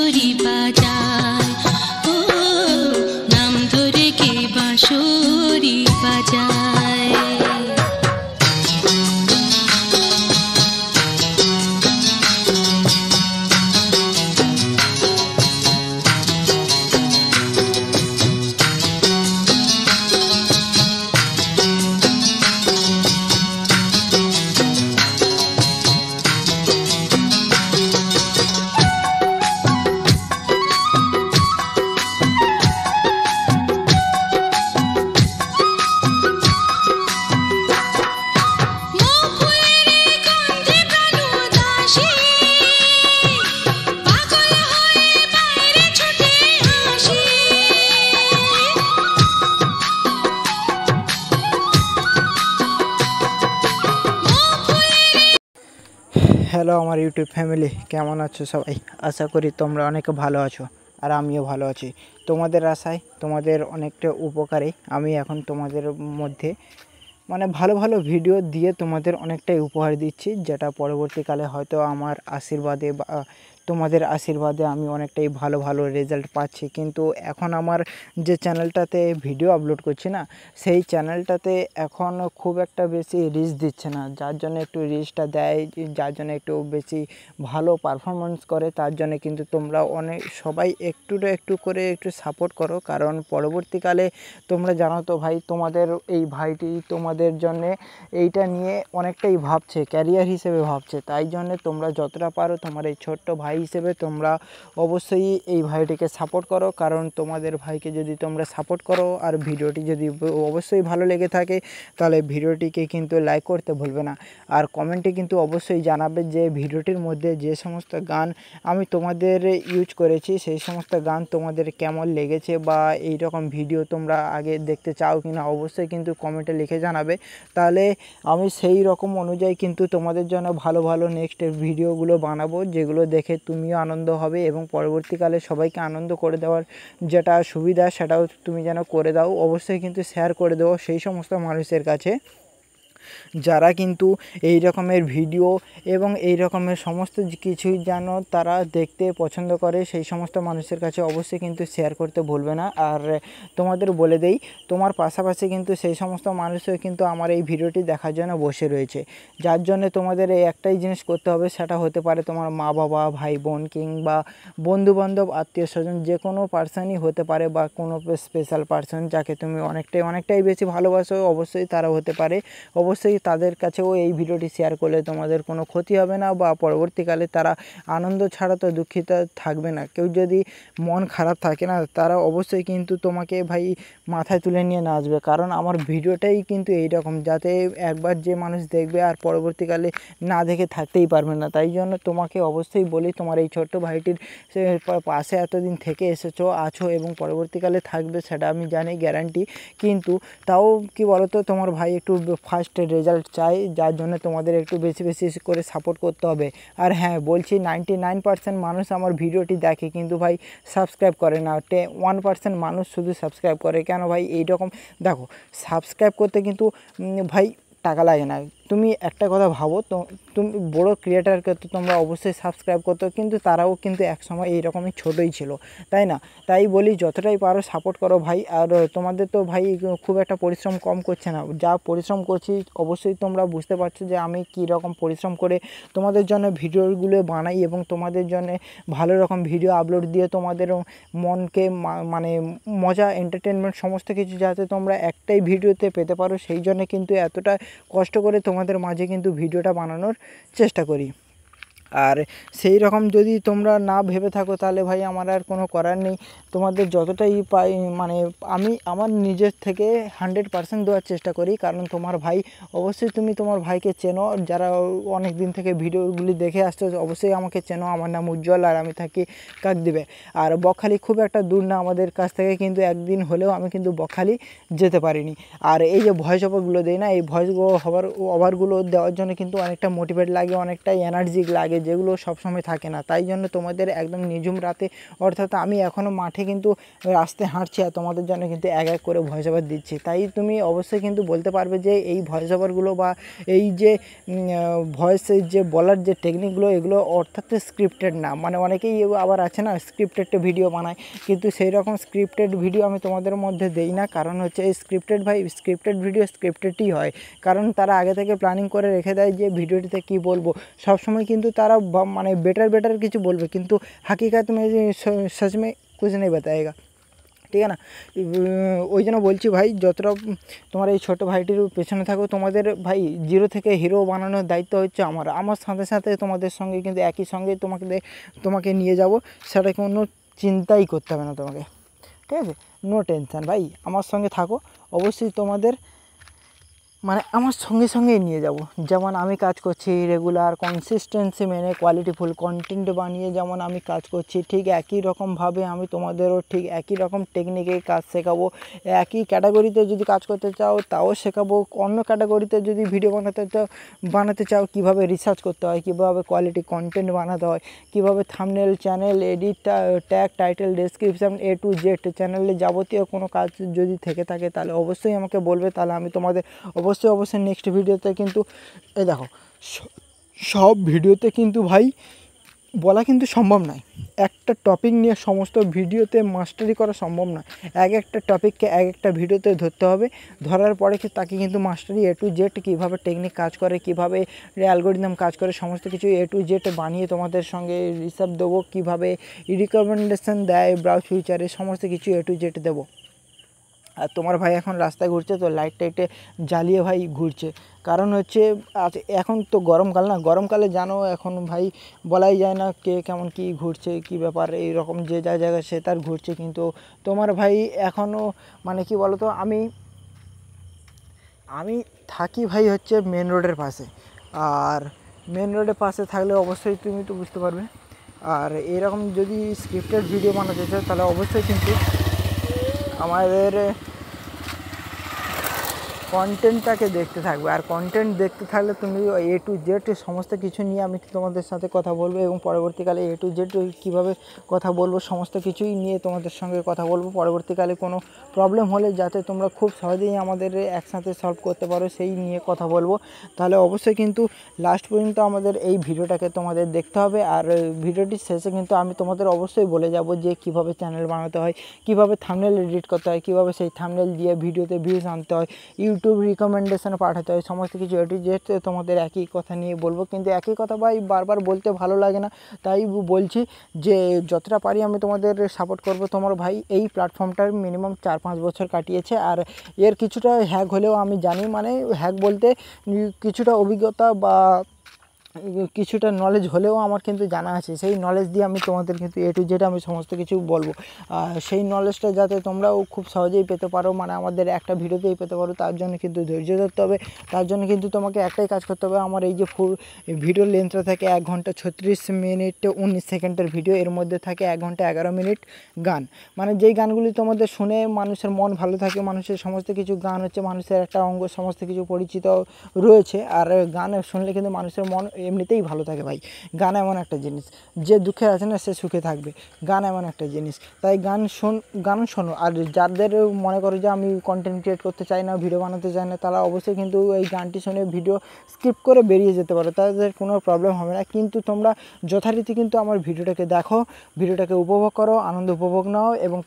বাঁশরি বাজায়, ও নাম ধরে কে বাঁশরি বাজায়। হ্যালো আমার ইউটিউব ফ্যামিলি, কেমন আছো সবাই? আশা করি তোমরা অনেক ভালো আছো, আর আমিও ভালো আছি। তোমাদের আশায়, তোমাদের অনেকটা উপকারে আমি এখন তোমাদের মধ্যে ভালো ভালো ভিডিও দিয়ে তোমাদের অনেকটাই উপহার দিচ্ছি, যেটা পরবর্তীকালে হয়তো আমার আশীর্বাদে বা তোমাদের আশীর্বাদে আমি অনেকটাই ভালো ভালো রেজাল্ট পাচ্ছি। কিন্তু এখন আমার যে চ্যানেলটাতে ভিডিও আপলোড করছি না, সেই চ্যানেলটাতে এখন খুব একটা বেশি রিচ দিচ্ছে না, যার জন্য একটু রিচটা দেয়, যার জন্য একটু বেশি ভালো পারফরমেন্স করে, তার জন্য কিন্তু তোমরা অনেক সবাই একটু করে একটু সাপোর্ট করো। কারণ পরবর্তীকালে তোমরা জানো তো ভাই, তোমাদের এই ভাইটি তোমাদের জন্যে এইটা নিয়ে অনেকটাই ভাবছে, ক্যারিয়ার হিসেবে ভাবছে। তাই জন্যে তোমরা যতটা পারো তোমার এই ছোট্ট ভাই হিসেবে তোমরা অবশ্যই এই ভাইটিকে সাপোর্ট করো। কারণ তোমাদের ভাইকে যদি তোমরা সাপোর্ট করো আর ভিডিওটি যদি অবশ্যই ভালো লেগে থাকে, তাহলে ভিডিওটিকে কিন্তু লাইক করতে ভুলবে না। আর কমেন্টে কিন্তু অবশ্যই জানাবে যে ভিডিওটির মধ্যে যে সমস্ত গান আমি তোমাদের ইউজ করেছি, সেই সমস্ত গান তোমাদের কেমন লেগেছে, বা এই রকম ভিডিও তোমরা আগে দেখতে চাও কিনা, অবশ্যই কিন্তু কমেন্টে লিখে জানাবে। তাহলে আমি সেই রকম অনুযায়ী কিন্তু তোমাদের জন্য ভালো ভালো নেক্সট ভিডিওগুলো বানাবো, যেগুলো দেখে তুমিও আনন্দ হবে এবং পরবর্তীকালে সবাইকে আনন্দ করে দেওয়ার যেটা সুবিধা সেটাও তুমি যেন করে দাও। অবশ্যই কিন্তু শেয়ার করে দেবো সেই সমস্ত মানুষের কাছে যারা কিন্তু এই রকমের ভিডিও এবং এই রকমের সমস্ত কিছুই যেন তারা দেখতে পছন্দ করে, সেই সমস্ত মানুষের কাছে অবশ্যই কিন্তু শেয়ার করতে ভুলবে না। আর তোমাদের বলে দেই, তোমার পাশাপাশি কিন্তু সেই সমস্ত মানুষও কিন্তু আমার এই ভিডিওটি দেখার জন্য বসে রয়েছে, যার জন্য তোমাদের এই একটাই জিনিস করতে হবে, সেটা হতে পারে তোমার মা বাবা, ভাই বোন, কিংবা বন্ধুবান্ধব, আত্মীয় স্বজন, যে কোনো পার্সনই হতে পারে, বা কোনো স্পেশাল পার্সন যাকে তুমি অনেকটাই বেশি ভালোবাসো, অবশ্যই তারা হতে পারে। অবশ্যই তাদের কাছেও এই ভিডিওটি শেয়ার করলে তোমাদের কোনো ক্ষতি হবে না, বা পরবর্তীকালে তারা আনন্দ ছাড়া তো দুঃখিত থাকবে না। কেউ যদি মন খারাপ থাকে না, তারা অবশ্যই কিন্তু তোমাকে ভাই মাথায় তুলে নিয়ে নাচবে। কারণ আমার ভিডিওটাই কিন্তু এই রকম, যাতে একবার যে মানুষ দেখবে আর পরবর্তীকালে না দেখে থাকতেই পারবে না। তাই জন্য তোমাকে অবশ্যই বলি, তোমার এই ছোট্ট ভাইটির পাশে এতদিন থেকে আছো এবং পরবর্তীকালে থাকবে, সেটা আমি জানি, গ্যারান্টি। কিন্তু তাও কি বলতো, তোমার ভাই একটু ফার্স্ট রেজাল্ট চাই, যার জন্য তোমাদের একটু বেশি করে সাপোর্ট করতে হবে। আর হ্যাঁ বলছি, 99% মানুষ আমার ভিডিওটি দেখে কিন্তু ভাই সাবস্ক্রাইব করে না, 1% মানুষ শুধু সাবস্ক্রাইব করে। কেন ভাই? এইরকম দেখো, সাবস্ক্রাইব করতে কিন্তু ভাই টাকা লাগে না। তুমি একটা কথা ভাবো তো, তুমি বড়ো ক্রিয়েটারকে তো তোমরা অবশ্যই সাবস্ক্রাইব করতো, কিন্তু তারাও কিন্তু একসময় এইরকমই ছোটোই ছিল, তাই না? তাই বলি, যতটাই পারো সাপোর্ট করো ভাই। আর তোমাদের তো ভাই খুব একটা পরিশ্রম কম করছে না, যা পরিশ্রম করছি অবশ্যই তোমরা বুঝতে পারছো যে আমি কী রকম পরিশ্রম করে তোমাদের জন্য ভিডিওগুলো বানাই, এবং তোমাদের জন্য ভালো রকম ভিডিও আপলোড দিয়ে তোমাদের মনকে মজা, এন্টারটেনমেন্ট সমস্ত কিছু যাতে তোমরা একটাই ভিডিওতে পেতে পারো, সেই জন্য কিন্তু এতটা কষ্ট করে তোমাদের মাঝে কিন্তু ভিডিওটা বানানোর চেষ্টা করি। আর সেই রকম যদি তোমরা না ভেবে থাকো, তাহলে ভাই আমার আর কোনো করার নেই। তোমাদের যতটাই পাই আমি আমার নিজের থেকে 100% দেওয়ার চেষ্টা করি। কারণ তোমার ভাই, অবশ্যই তুমি তোমার ভাইকে চেনো, যারা অনেক দিন থেকে ভিডিওগুলি দেখে আসছো অবশ্যই আমাকে চেনো। আমার নাম উজ্জ্বল, আর আমি থাকি কাকদ্বীপে। আর বকখালি খুব একটা দূর না আমাদের কাছ থেকে, কিন্তু একদিন হলেও আমি কিন্তু বকখালি যেতে পারিনি। আর এই যে ভয়েস ওভারগুলো দেই না, এই ভয়েস ওভারগুলো দেওয়ার জন্য কিন্তু অনেকটা মোটিভেট লাগে, অনেকটা এনার্জি লাগে, থাকে, যেগুলো সবসময় থাকে না। তাই জন্য তোমাদের একদম নিঝুম রাতে, অর্থাৎ আমি এখনও মাঠে কিন্তু রাস্তায় হাঁটছি আর তোমাদের জন্য কিন্তু এক এক করে ভয়েস ওভার দিচ্ছি। তাই তুমি অবশ্যই কিন্তু বলতে পারবে যে এই ভয়েস ওভারগুলো বা এই যে ভয়েসের যে বলার যে টেকনিকগুলো, এগুলো অর্থাৎ স্ক্রিপ্টেড না। মানে অনেকেই আবার আছে না স্ক্রিপ্টেড ভিডিও বানায়, কিন্তু সেই রকম স্ক্রিপ্টেড ভিডিও আমি তোমাদের মধ্যে দেই না। কারণ হচ্ছে এই স্ক্রিপ্টেড ভিডিও স্ক্রিপ্টেডই হয়, কারণ তারা আগে থেকে প্ল্যানিং করে রেখে দেয় যে ভিডিওটিতে কী বলবো। সবসময় কিন্তু তারা মানে বেটার কিছু বলবে, কিন্তু हकीकत में सच में कुछ नहीं बताएगा, ঠিক আছে না। ওই জন্য বলছি ভাই, যতটা তোমার এই ছোটো ভাইটির পেছনে থাকো, তোমাদের ভাই জিরো থেকে হিরো বানানোর দায়িত্ব হচ্ছে আমার সাথে সাথে তোমাদের সঙ্গে কিন্তু একই সঙ্গে তোমাকে নিয়ে যাব, সেটা কোনো চিন্তাই করতে হবে না তোমাকে, ঠিক আছে। নো টেনশান ভাই, আমার সঙ্গে থাকো, অবশ্যই তোমাদের মানে আমার সঙ্গেই নিয়ে যাব। যেমন আমি কাজ করছি রেগুলার কনসিস্টেন্সি মেনে কোয়ালিটিফুল কন্টেন্ট বানিয়ে যেমন আমি কাজ করছি, ঠিক একই রকমভাবে আমি তোমাদেরও ঠিক একই রকম টেকনিকে কাজ শেখাবো। একই ক্যাটাগরিতে যদি কাজ করতে চাও তাও শেখাবো, অন্য ক্যাটাগরিতে যদি ভিডিও বানাতে চাও কীভাবে রিসার্চ করতে হয়, কীভাবে কোয়ালিটি কন্টেন্ট বানাতে হয়, কীভাবে thumbnail, channel edit, tag, title, description A to Z চ্যানেলে যাবতীয় কোনো কাজ যদি থেকে থাকে তাহলে অবশ্যই আমাকে বলবে। তাহলে আমি তোমাদের অবশ্যই নেক্সট ভিডিওতে কিন্তু এই দেখো সব ভিডিওতে কিন্তু ভাই বলা কিন্তু সম্ভব নয়, একটা টপিক নিয়ে সমস্ত ভিডিওতে মাস্টারি করা সম্ভব নয়। একটা টপিককে একটা ভিডিওতে ধরতে হবে, ধরার পরে তাকে কিন্তু মাস্টারি A to Z কীভাবে টেকনিক কাজ করে, কীভাবে অ্যালগোরিদম কাজ করে, সমস্ত কিছু A to Z বানিয়ে তোমাদের সঙ্গে রিসার্চ দেবো, কীভাবে রিকমেন্ডেশন দেয় ব্রাউজ ফিচারে, সমস্ত কিছু A to Z দেবো। আর তোমার ভাই এখন রাস্তায় ঘুরছে তো লাইটে জ্বালিয়ে ভাই ঘুরছে, কারণ হচ্ছে এখন তো গরমকাল না, গরমকালে জানো এখন ভাই বলাই যায় না কে কেমন কী ঘুরছে, কী ব্যাপার, এইরকম যে যা জায়গায় সে তার ঘুরছে। কিন্তু তোমার ভাই এখনও মানে কি বলো তো, আমি থাকি ভাই হচ্ছে মেন রোডের পাশে, আর মেন রোডের পাশে থাকলে অবশ্যই তুমি তো বুঝতে পারবে। আর এরকম যদি স্ক্রিপ্টেড ভিডিও বানাতে চাও তাহলে অবশ্যই কিন্তু আমাদের কন্টেন্টটাকে দেখতে থাকবে, আর কন্টেন্ট দেখতে থাকলে তুমি A to Z সমস্ত কিছু নিয়ে আমি তোমাদের সাথে কথা বলবো, এবং পরবর্তীকালে A to Z কীভাবে কথা বলবো সমস্ত কিছুই নিয়ে তোমাদের সঙ্গে কথা বলবো। পরবর্তীকালে কোনো প্রবলেম হলে যাতে তোমরা খুব সহজেই আমাদের একসাথে সলভ করতে পারো সেই নিয়ে কথা বলবো। তাহলে অবশ্যই কিন্তু লাস্ট পর্যন্ত আমাদের এই ভিডিওটাকে তোমাদের দেখতে হবে। আর ভিডিওটির শেষে কিন্তু আমি তোমাদের অবশ্যই বলে যাব যে কীভাবে চ্যানেল বানাতে হয়, কীভাবে থাম্বনেল এডিট করতে হয়, কীভাবে সেই থাম্বনেল দিয়ে ভিডিওতে ভিউজ আনতে হয়, ইউটিউব রিকমেন্ডেশন পাঠাতে হয়, সমস্ত কিছু A to Z তোমাদের একই কথা নিয়ে বলবো। কিন্তু একই কথা ভাই বারবার বলতে ভালো লাগে না, তাই বলছি যে যতটা পারি আমি তোমাদের সাপোর্ট করব। তোমার ভাই এই প্ল্যাটফর্মটার মিনিমাম 4-5 বছর কাটিয়েছে, আর এর কিছুটা হ্যাক হলেও আমি জানি, মানে হ্যাক বলতে কিছুটা অভিজ্ঞতা বা কিছুটা নলেজ হলেও আমার কিন্তু জানা আছে। সেই নলেজ দিয়ে আমি তোমাদের কিন্তু A to Z আমি সমস্ত কিছু বলবো। সেই নলেজটা যাতে তোমরাও খুব সহজেই পেতে পারো, মানে আমাদের একটা ভিডিওতেই পেতে পারো, তার জন্য কিন্তু ধৈর্য ধরতে হবে। তার জন্য কিন্তু তোমাকে একটাই কাজ করতে হবে, আমার এই যে ফুল ভিডিও লেন্থটা থাকে 1 ঘন্টা 36 মিনিট 19 সেকেন্ডের ভিডিও, এর মধ্যে থাকে 1 ঘন্টা 11 মিনিট গান, মানে যেই গানগুলি তোমাদের শুনে মানুষের মন ভালো থাকে। মানুষের সমস্ত কিছু গান হচ্ছে মানুষের একটা অঙ্গ, সমস্ত কিছু পরিচিত রয়েছে। আর গান শুনলে কিন্তু মানুষের মন এমনিতেই ভালো থাকে ভাই। গান এমন একটা জিনিস, যে দুঃখে আছে না সে সুখে থাকবে, গান এমন একটা জিনিস। তাই গান শোনো। আর যাদের মনে করো যে আমি কন্টেন্ট ক্রিয়েট করতে চাই না, ভিডিও বানাতে চাই না, তারা অবশ্যই কিন্তু এই গানটি শুনে ভিডিও স্কিপ করে বেরিয়ে যেতে পারো, তাদের কোনো প্রবলেম হবে না। কিন্তু তোমরা যথারীতি কিন্তু আমার ভিডিওটাকে দেখো, ভিডিওটাকে উপভোগ করো, আনন্দ উপভোগ নাও, এবং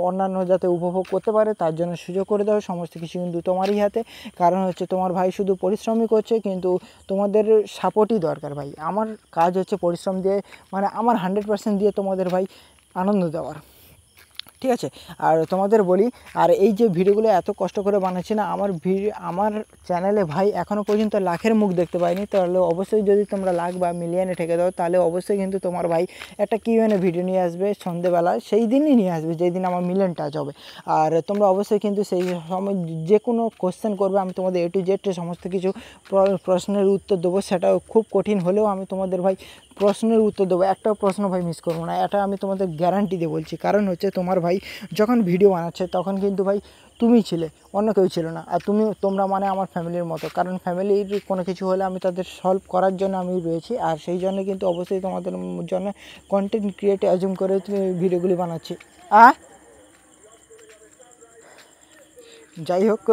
অন্যান্য যাতে উপভোগ করতে পারে তার জন্য সুযোগ করে দাও। সমস্ত কিছু কিন্তু তোমারই হাতে, কারণ হচ্ছে তোমার ভাই শুধু পরিশ্রমই করছে, কিন্তু তোমাদের সাপোর্টই দরকার ভাই। আমার কাজ হচ্ছে পরিশ্রম দিয়ে, মানে আমার 100% দিয়ে তোমাদের ভাই আনন্দ দেওয়ার, ঠিক আছে। আর তোমাদের বলি, আর এই যে ভিডিওগুলো এত কষ্ট করে বানাচ্ছি না, আমার চ্যানেলে ভাই এখনও পর্যন্ত লাখের মুখ দেখতে পাইনি। তাহলে অবশ্যই যদি তোমরা লাখ বা মিলিয়নে ঠেকে দাও, তাহলে অবশ্যই কিন্তু তোমার ভাই একটা Q&A ভিডিও নিয়ে আসবে সন্ধেবেলা, সেই দিনই নিয়ে আসবে যেই দিন আমার মিলিয়ন টাচ হবে। আর তোমরা অবশ্যই কিন্তু সেই সময় যে কোনো কোশ্চেন করবে, আমি তোমাদের A to Z সমস্ত কিছু প্রশ্নের উত্তর দেবো। সেটা খুব কঠিন হলেও আমি তোমাদের ভাই প্রশ্নের উত্তর দেবো, একটা প্রশ্ন ভাই মিস করবো না, এটা আমি তোমাদের গ্যারান্টি দিয়ে বলছি। কারণ হচ্ছে তোমার ভাই যখন ভিডিও বানাচ্ছে তখন কিন্তু ভাই তুমি ছিলে, অন্য কেউ ছিল না। আর তোমরা মানে আমার ফ্যামিলির মতো, কারণ ফ্যামিলির কোনো কিছু হলে আমি তাদের সলভ করার জন্য আমি রয়েছি। আর সেই জন্য কিন্তু অবশ্যই তোমাদের জন্য কন্টেন্ট ক্রিয়েটর অ্যাজুম করে ভিডিওগুলি বানাচ্ছি। যাই হোক,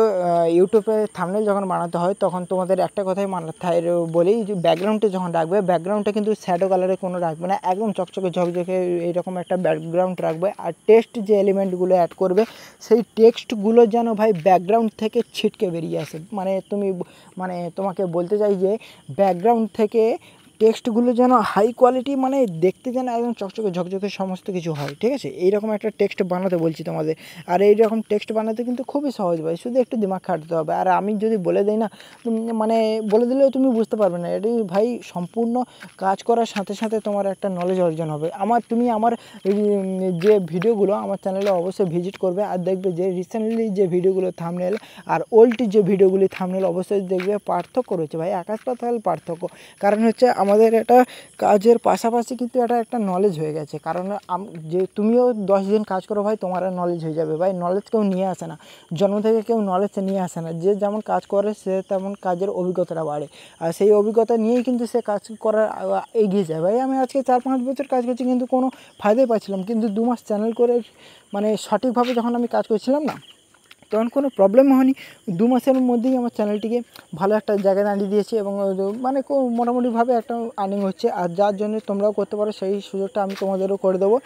ইউটিউবে থাম্বনেল যখন বানাতে হয় তখন তোমাদের একটা কথাই বলি যে ব্যাকগ্রাউন্ডে যখন রাখবে, ব্যাকগ্রাউন্ডটা কিন্তু শ্যাডো কালারে কোনো রাখবে না, একদম চকচকে ঝকঝকে এইরকম একটা ব্যাকগ্রাউন্ড রাখবে। আর টেক্সট যে এলিমেন্টগুলো অ্যাড করবে সেই টেক্সটগুলো যেন ভাই ব্যাকগ্রাউন্ড থেকে ছিটকে বেরিয়ে আসে। মানে তোমাকে বলতে চাই যে ব্যাকগ্রাউন্ড থেকে টেক্সটগুলো যেন হাই কোয়ালিটি, মানে দেখতে যেন একদম চকচকে ঝকঝকে সমস্ত কিছু হয়, ঠিক আছে? এইরকম একটা টেক্সট বানাতে বলছি তোমাদের। আর এইরকম টেক্সট বানাতে কিন্তু খুবই সহজ ভাই, শুধু একটু দিমাগ খাটাতে হবে। আর আমি যদি বলে দিই না, মানে বলে দিলেও তুমি বুঝতে পারবে না। এটি ভাই সম্পূর্ণ কাজ করার সাথে সাথে তোমার একটা নলেজ অর্জন হবে। তুমি আমার যে ভিডিওগুলো আমার চ্যানেলে অবশ্যই ভিজিট করবে আর দেখবে যে রিসেন্টলি যে ভিডিওগুলো থাম্বনেল আর ওল্ড যে ভিডিওগুলি থাম্বনেল, অবশ্যই দেখবে পার্থক্য রয়েছে ভাই, আকাশ পাতাল পার্থক্য। কারণ হচ্ছে আমাদের এটা কাজের পাশাপাশি কিন্তু এটা একটা নলেজ হয়ে গেছে। কারণ যে তুমিও 10 দিন কাজ করো ভাই, তোমার নলেজ হয়ে যাবে ভাই। নলেজ কেউ নিয়ে আসে না, জন্ম থেকে কেউ নলেজ নিয়ে আসে না। যে যেমন কাজ করে সে তেমন কাজের অভিজ্ঞতাটা বাড়ে, আর সেই অভিজ্ঞতা নিয়েই কিন্তু সে কাজ করার এগিয়ে যায় ভাই। আমি আজকে 4-5 বছর কাজ করছি কিন্তু কোনো ফায়দাই পাচ্ছিলাম, কিন্তু 2 মাস চ্যানেল করে মানে সঠিকভাবে যখন আমি কাজ করছিলাম না, তখন কোনো প্রবলেম হয়নি। 2 মাসের মধ্যেই আমার চ্যানেলটিকে ভালো একটা জায়গায় দাঁড়িয়ে দিয়েছে এবং মানে মোটামুটিভাবে একটা আর্নিং হচ্ছে। আর যার জন্য তোমরাও করতে পারো সেই সুযোগটা আমি তোমাদেরও করে দেবো।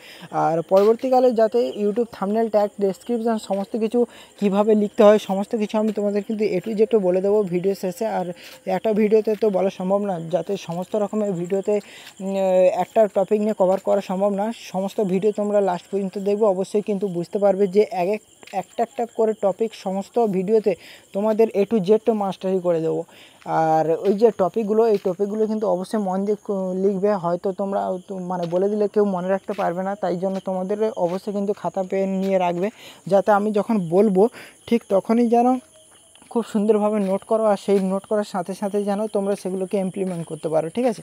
আর পরবর্তীকালে যাতে ইউটিউব থাম্বনেল, ট্যাগ, ডেসক্রিপশন সমস্ত কিছু কীভাবে লিখতে হয় সমস্ত কিছু আমি তোমাদের কিন্তু A to Z বলে দেবো ভিডিও শেষে। আর একটা ভিডিওতে তো বলা সম্ভব না, যাতে সমস্ত রকমের ভিডিওতে একটা টপিক নিয়ে কভার করা সম্ভব না। সমস্ত ভিডিও তোমরা লাস্ট পর্যন্ত দেখবে, অবশ্যই কিন্তু বুঝতে পারবে যে একটা করে টপিক সমস্ত ভিডিওতে তোমাদের A to Z মাস্টারি করে দেবো। আর ওই যে টপিকগুলো, এই টপিকগুলো কিন্তু অবশ্যই মন দিয়ে লিখবে। হয়তো তোমরা মানে বলে দিলে কেউ মনে রাখতে পারবে না, তাই জন্য তোমাদের অবশ্যই কিন্তু খাতা পেন নিয়ে রাখবে, যাতে আমি যখন বলবো ঠিক তখনই যেন খুব সুন্দরভাবে নোট করো। আর সেই নোট করার সাথে সাথে যেন তোমরা সেগুলোকে ইমপ্লিমেন্ট করতে পারো, ঠিক আছে?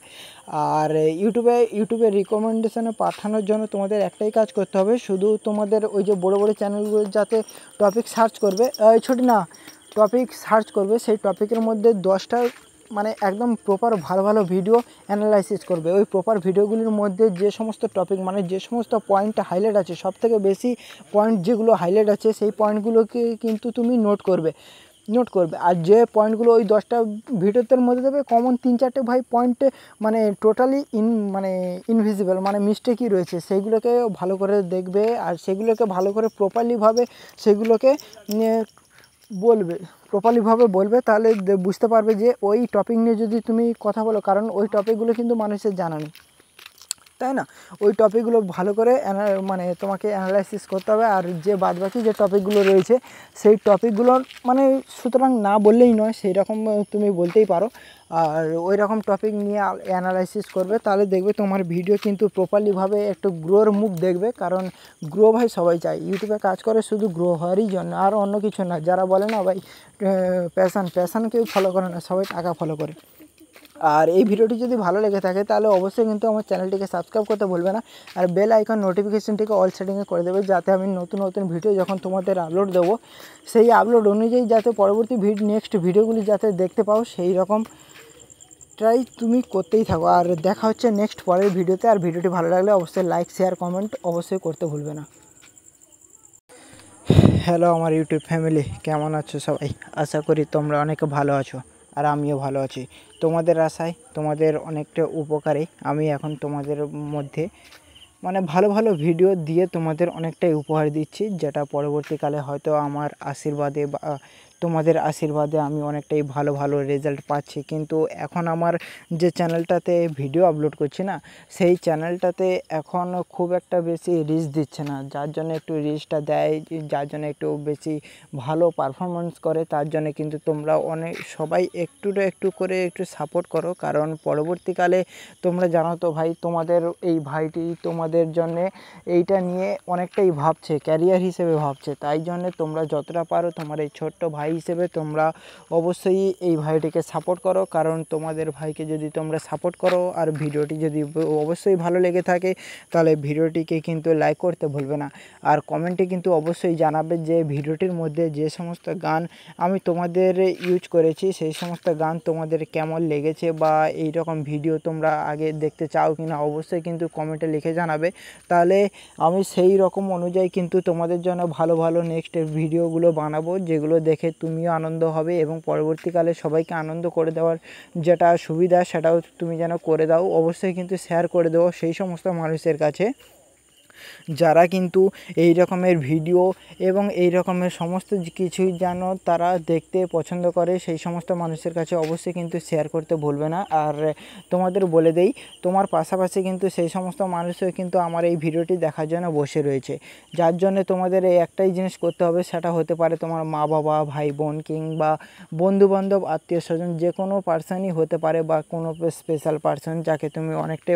আর ইউটিউবে রিকমেন্ডেশনে পাঠানোর জন্য তোমাদের একটাই কাজ করতে হবে, শুধু তোমাদের ওই যে বড় চ্যানেলগুলো যাতে টপিক সার্চ করবে, টপিক সার্চ করবে, সেই টপিকের মধ্যে 10টা মানে একদম প্রপার ভালো ভিডিও অ্যানালাইসিস করবে। ওই প্রপার ভিডিওগুলির মধ্যে যে সমস্ত টপিক, মানে যে সমস্ত পয়েন্ট হাইলাইট আছে, সবথেকে বেশি পয়েন্ট যেগুলো হাইলাইট আছে সেই পয়েন্টগুলোকে কিন্তু তুমি নোট করবে। আর যে পয়েন্টগুলো ওই 10টা ভিডিওতে মধ্যে দেবে, কমন 3-4টে ভাই পয়েন্টে মানে টোটালি ইনভিজিবল, মানে মিস্টেকই রয়েছে, সেইগুলোকে ভালো করে দেখবে। আর সেগুলোকে ভালো করে প্রপারলিভাবে সেগুলোকে বলবে, তাহলে বুঝতে পারবে যে ওই টপিক নিয়ে যদি তুমি কথা বলো, কারণ ওই টপিকগুলো কিন্তু মানুষের জানা নেই, তাই না? ওই টপিকগুলো ভালো করে মানে তোমাকে অ্যানালাইসিস করতে হবে। আর যে বাদবাকি যে টপিকগুলো রয়েছে সেই টপিকগুলোর মানে সুতরাং না বললেই নয়, সেই রকম তুমি বলতেই পারো। আর ওই রকম টপিক নিয়ে অ্যানালাইসিস করবে, তাহলে দেখবে তোমার ভিডিও কিন্তু প্রপারলিভাবে একটু গ্রোর মুখ দেখবে। কারণ গ্রো ভাই সবাই চায়, ইউটিউবে কাজ করে শুধু গ্রো হওয়ারই জন্য, আর অন্য কিছু না। যারা বলে না ভাই প্যাশান কেউ ফলো করে না, সবাই টাকা ফলো করে। আর এই ভিডিওটি যদি ভালো লেগে থাকে তাহলে অবশ্যই কিন্তু আমার চ্যানেলটিকে সাবস্ক্রাইব করতে ভুলবে না। আর বেল আইকন নোটিফিকেশনটিকে অল সেটিংয়ে করে দেবে, যাতে আমি নতুন ভিডিও যখন তোমাদের আপলোড দেবো, সেই আপলোড অনুযায়ী যাতে পরবর্তী নেক্সট ভিডিওগুলি যাতে দেখতে পাও, সেই রকম ট্রাই তুমি করতেই থাকো। আর দেখা হচ্ছে নেক্সট পরের ভিডিওতে। আর ভিডিওটি ভালো লাগলে অবশ্যই লাইক, শেয়ার, কমেন্ট অবশ্যই করতে ভুলবে না। হ্যালো আমার ইউটিউব ফ্যামিলি, কেমন আছো সবাই? আশা করি তোমরা অনেক ভালো আছো, আর আমিও ভালো আছি। তোমাদের আশায়, তোমাদের অনেকটা উপকারে আমি এখন তোমাদের মধ্যে মানে ভালো ভিডিও দিয়ে তোমাদের অনেকটাই উপহার দিচ্ছি, যেটা পরবর্তীকালে হয়তো আমার আশীর্বাদে বা তোমাদের আশীর্বাদে আমি অনেকটাই ভালো রেজাল্ট পাচ্ছি। কিন্তু এখন আমার যে চ্যানেলটাতে ভিডিও আপলোড করছি না, সেই চ্যানেলটাতে এখন খুব একটা বেশি রিচ দিচ্ছে না, যার জন্য একটু রিচটা দেয়, যার জন্য একটু বেশি ভালো পারফরমেন্স করে। তার জন্য কিন্তু তোমরা সবাই একটু করে একটু সাপোর্ট করো, কারণ পরবর্তীকালে তোমরা জানো তো ভাই, তোমাদের এই ভাইটি তোমাদের জন্যে এইটা নিয়ে অনেকটাই ভাবছে, ক্যারিয়ার হিসেবে ভাবছে। তাই জন্যে তোমরা যতটা পারো তোমার এই ছোট্ট ভাই হিসেবে তোমরা অবশ্যই এই ভাইটিকে সাপোর্ট করো, কারণ তোমাদের ভাইকে যদি তোমরা সাপোর্ট করো আর ভিডিওটি যদি অবশ্যই ভালো লেগে থাকে তাহলে ভিডিওটিকে কিন্তু লাইক করতে ভুলবে না। আর কমেন্টে কিন্তু অবশ্যই জানাবে যে ভিডিওটির মধ্যে যে সমস্ত গান আমি তোমাদের ইউজ করেছি সেই সমস্ত গান তোমাদের কেমন লেগেছে, বা এই রকম ভিডিও তোমরা আগে দেখতে চাও কিনা অবশ্যই কিন্তু কমেন্টে লিখে জানাবে। তাহলে আমি সেই রকম অনুযায়ী কিন্তু তোমাদের জন্য ভালো ভালো নেক্সট ভিডিওগুলো বানাবো, যেগুলো দেখে তুমিও আনন্দ হবে এবং পরবর্তীকালে সবাইকে আনন্দ করে দেওয়ার যেটা সুবিধা সেটাও তুমি যেন করে দাও। অবশ্যই কিন্তু শেয়ার করে দেবো সেই সমস্ত মানুষের কাছে যারা কিন্তু এই রকমের ভিডিও এবং এই রকমের সমস্ত কিছুই যেন তারা দেখতে পছন্দ করে, সেই সমস্ত মানুষের কাছে অবশ্যই কিন্তু শেয়ার করতে ভুলবে না। আর তোমাদের বলে দেই, তোমার পাশাপাশি কিন্তু সেই সমস্ত মানুষও কিন্তু আমার এই ভিডিওটি দেখার জন্য বসে রয়েছে, যার জন্য তোমাদের এই একটাই জিনিস করতে হবে, সেটা হতে পারে তোমার মা বাবা, ভাই বোন, কিংবা বন্ধুবান্ধব, আত্মীয় স্বজন, যে কোনো পার্সনই হতে পারে, বা কোনো স্পেশাল পার্সন যাকে তুমি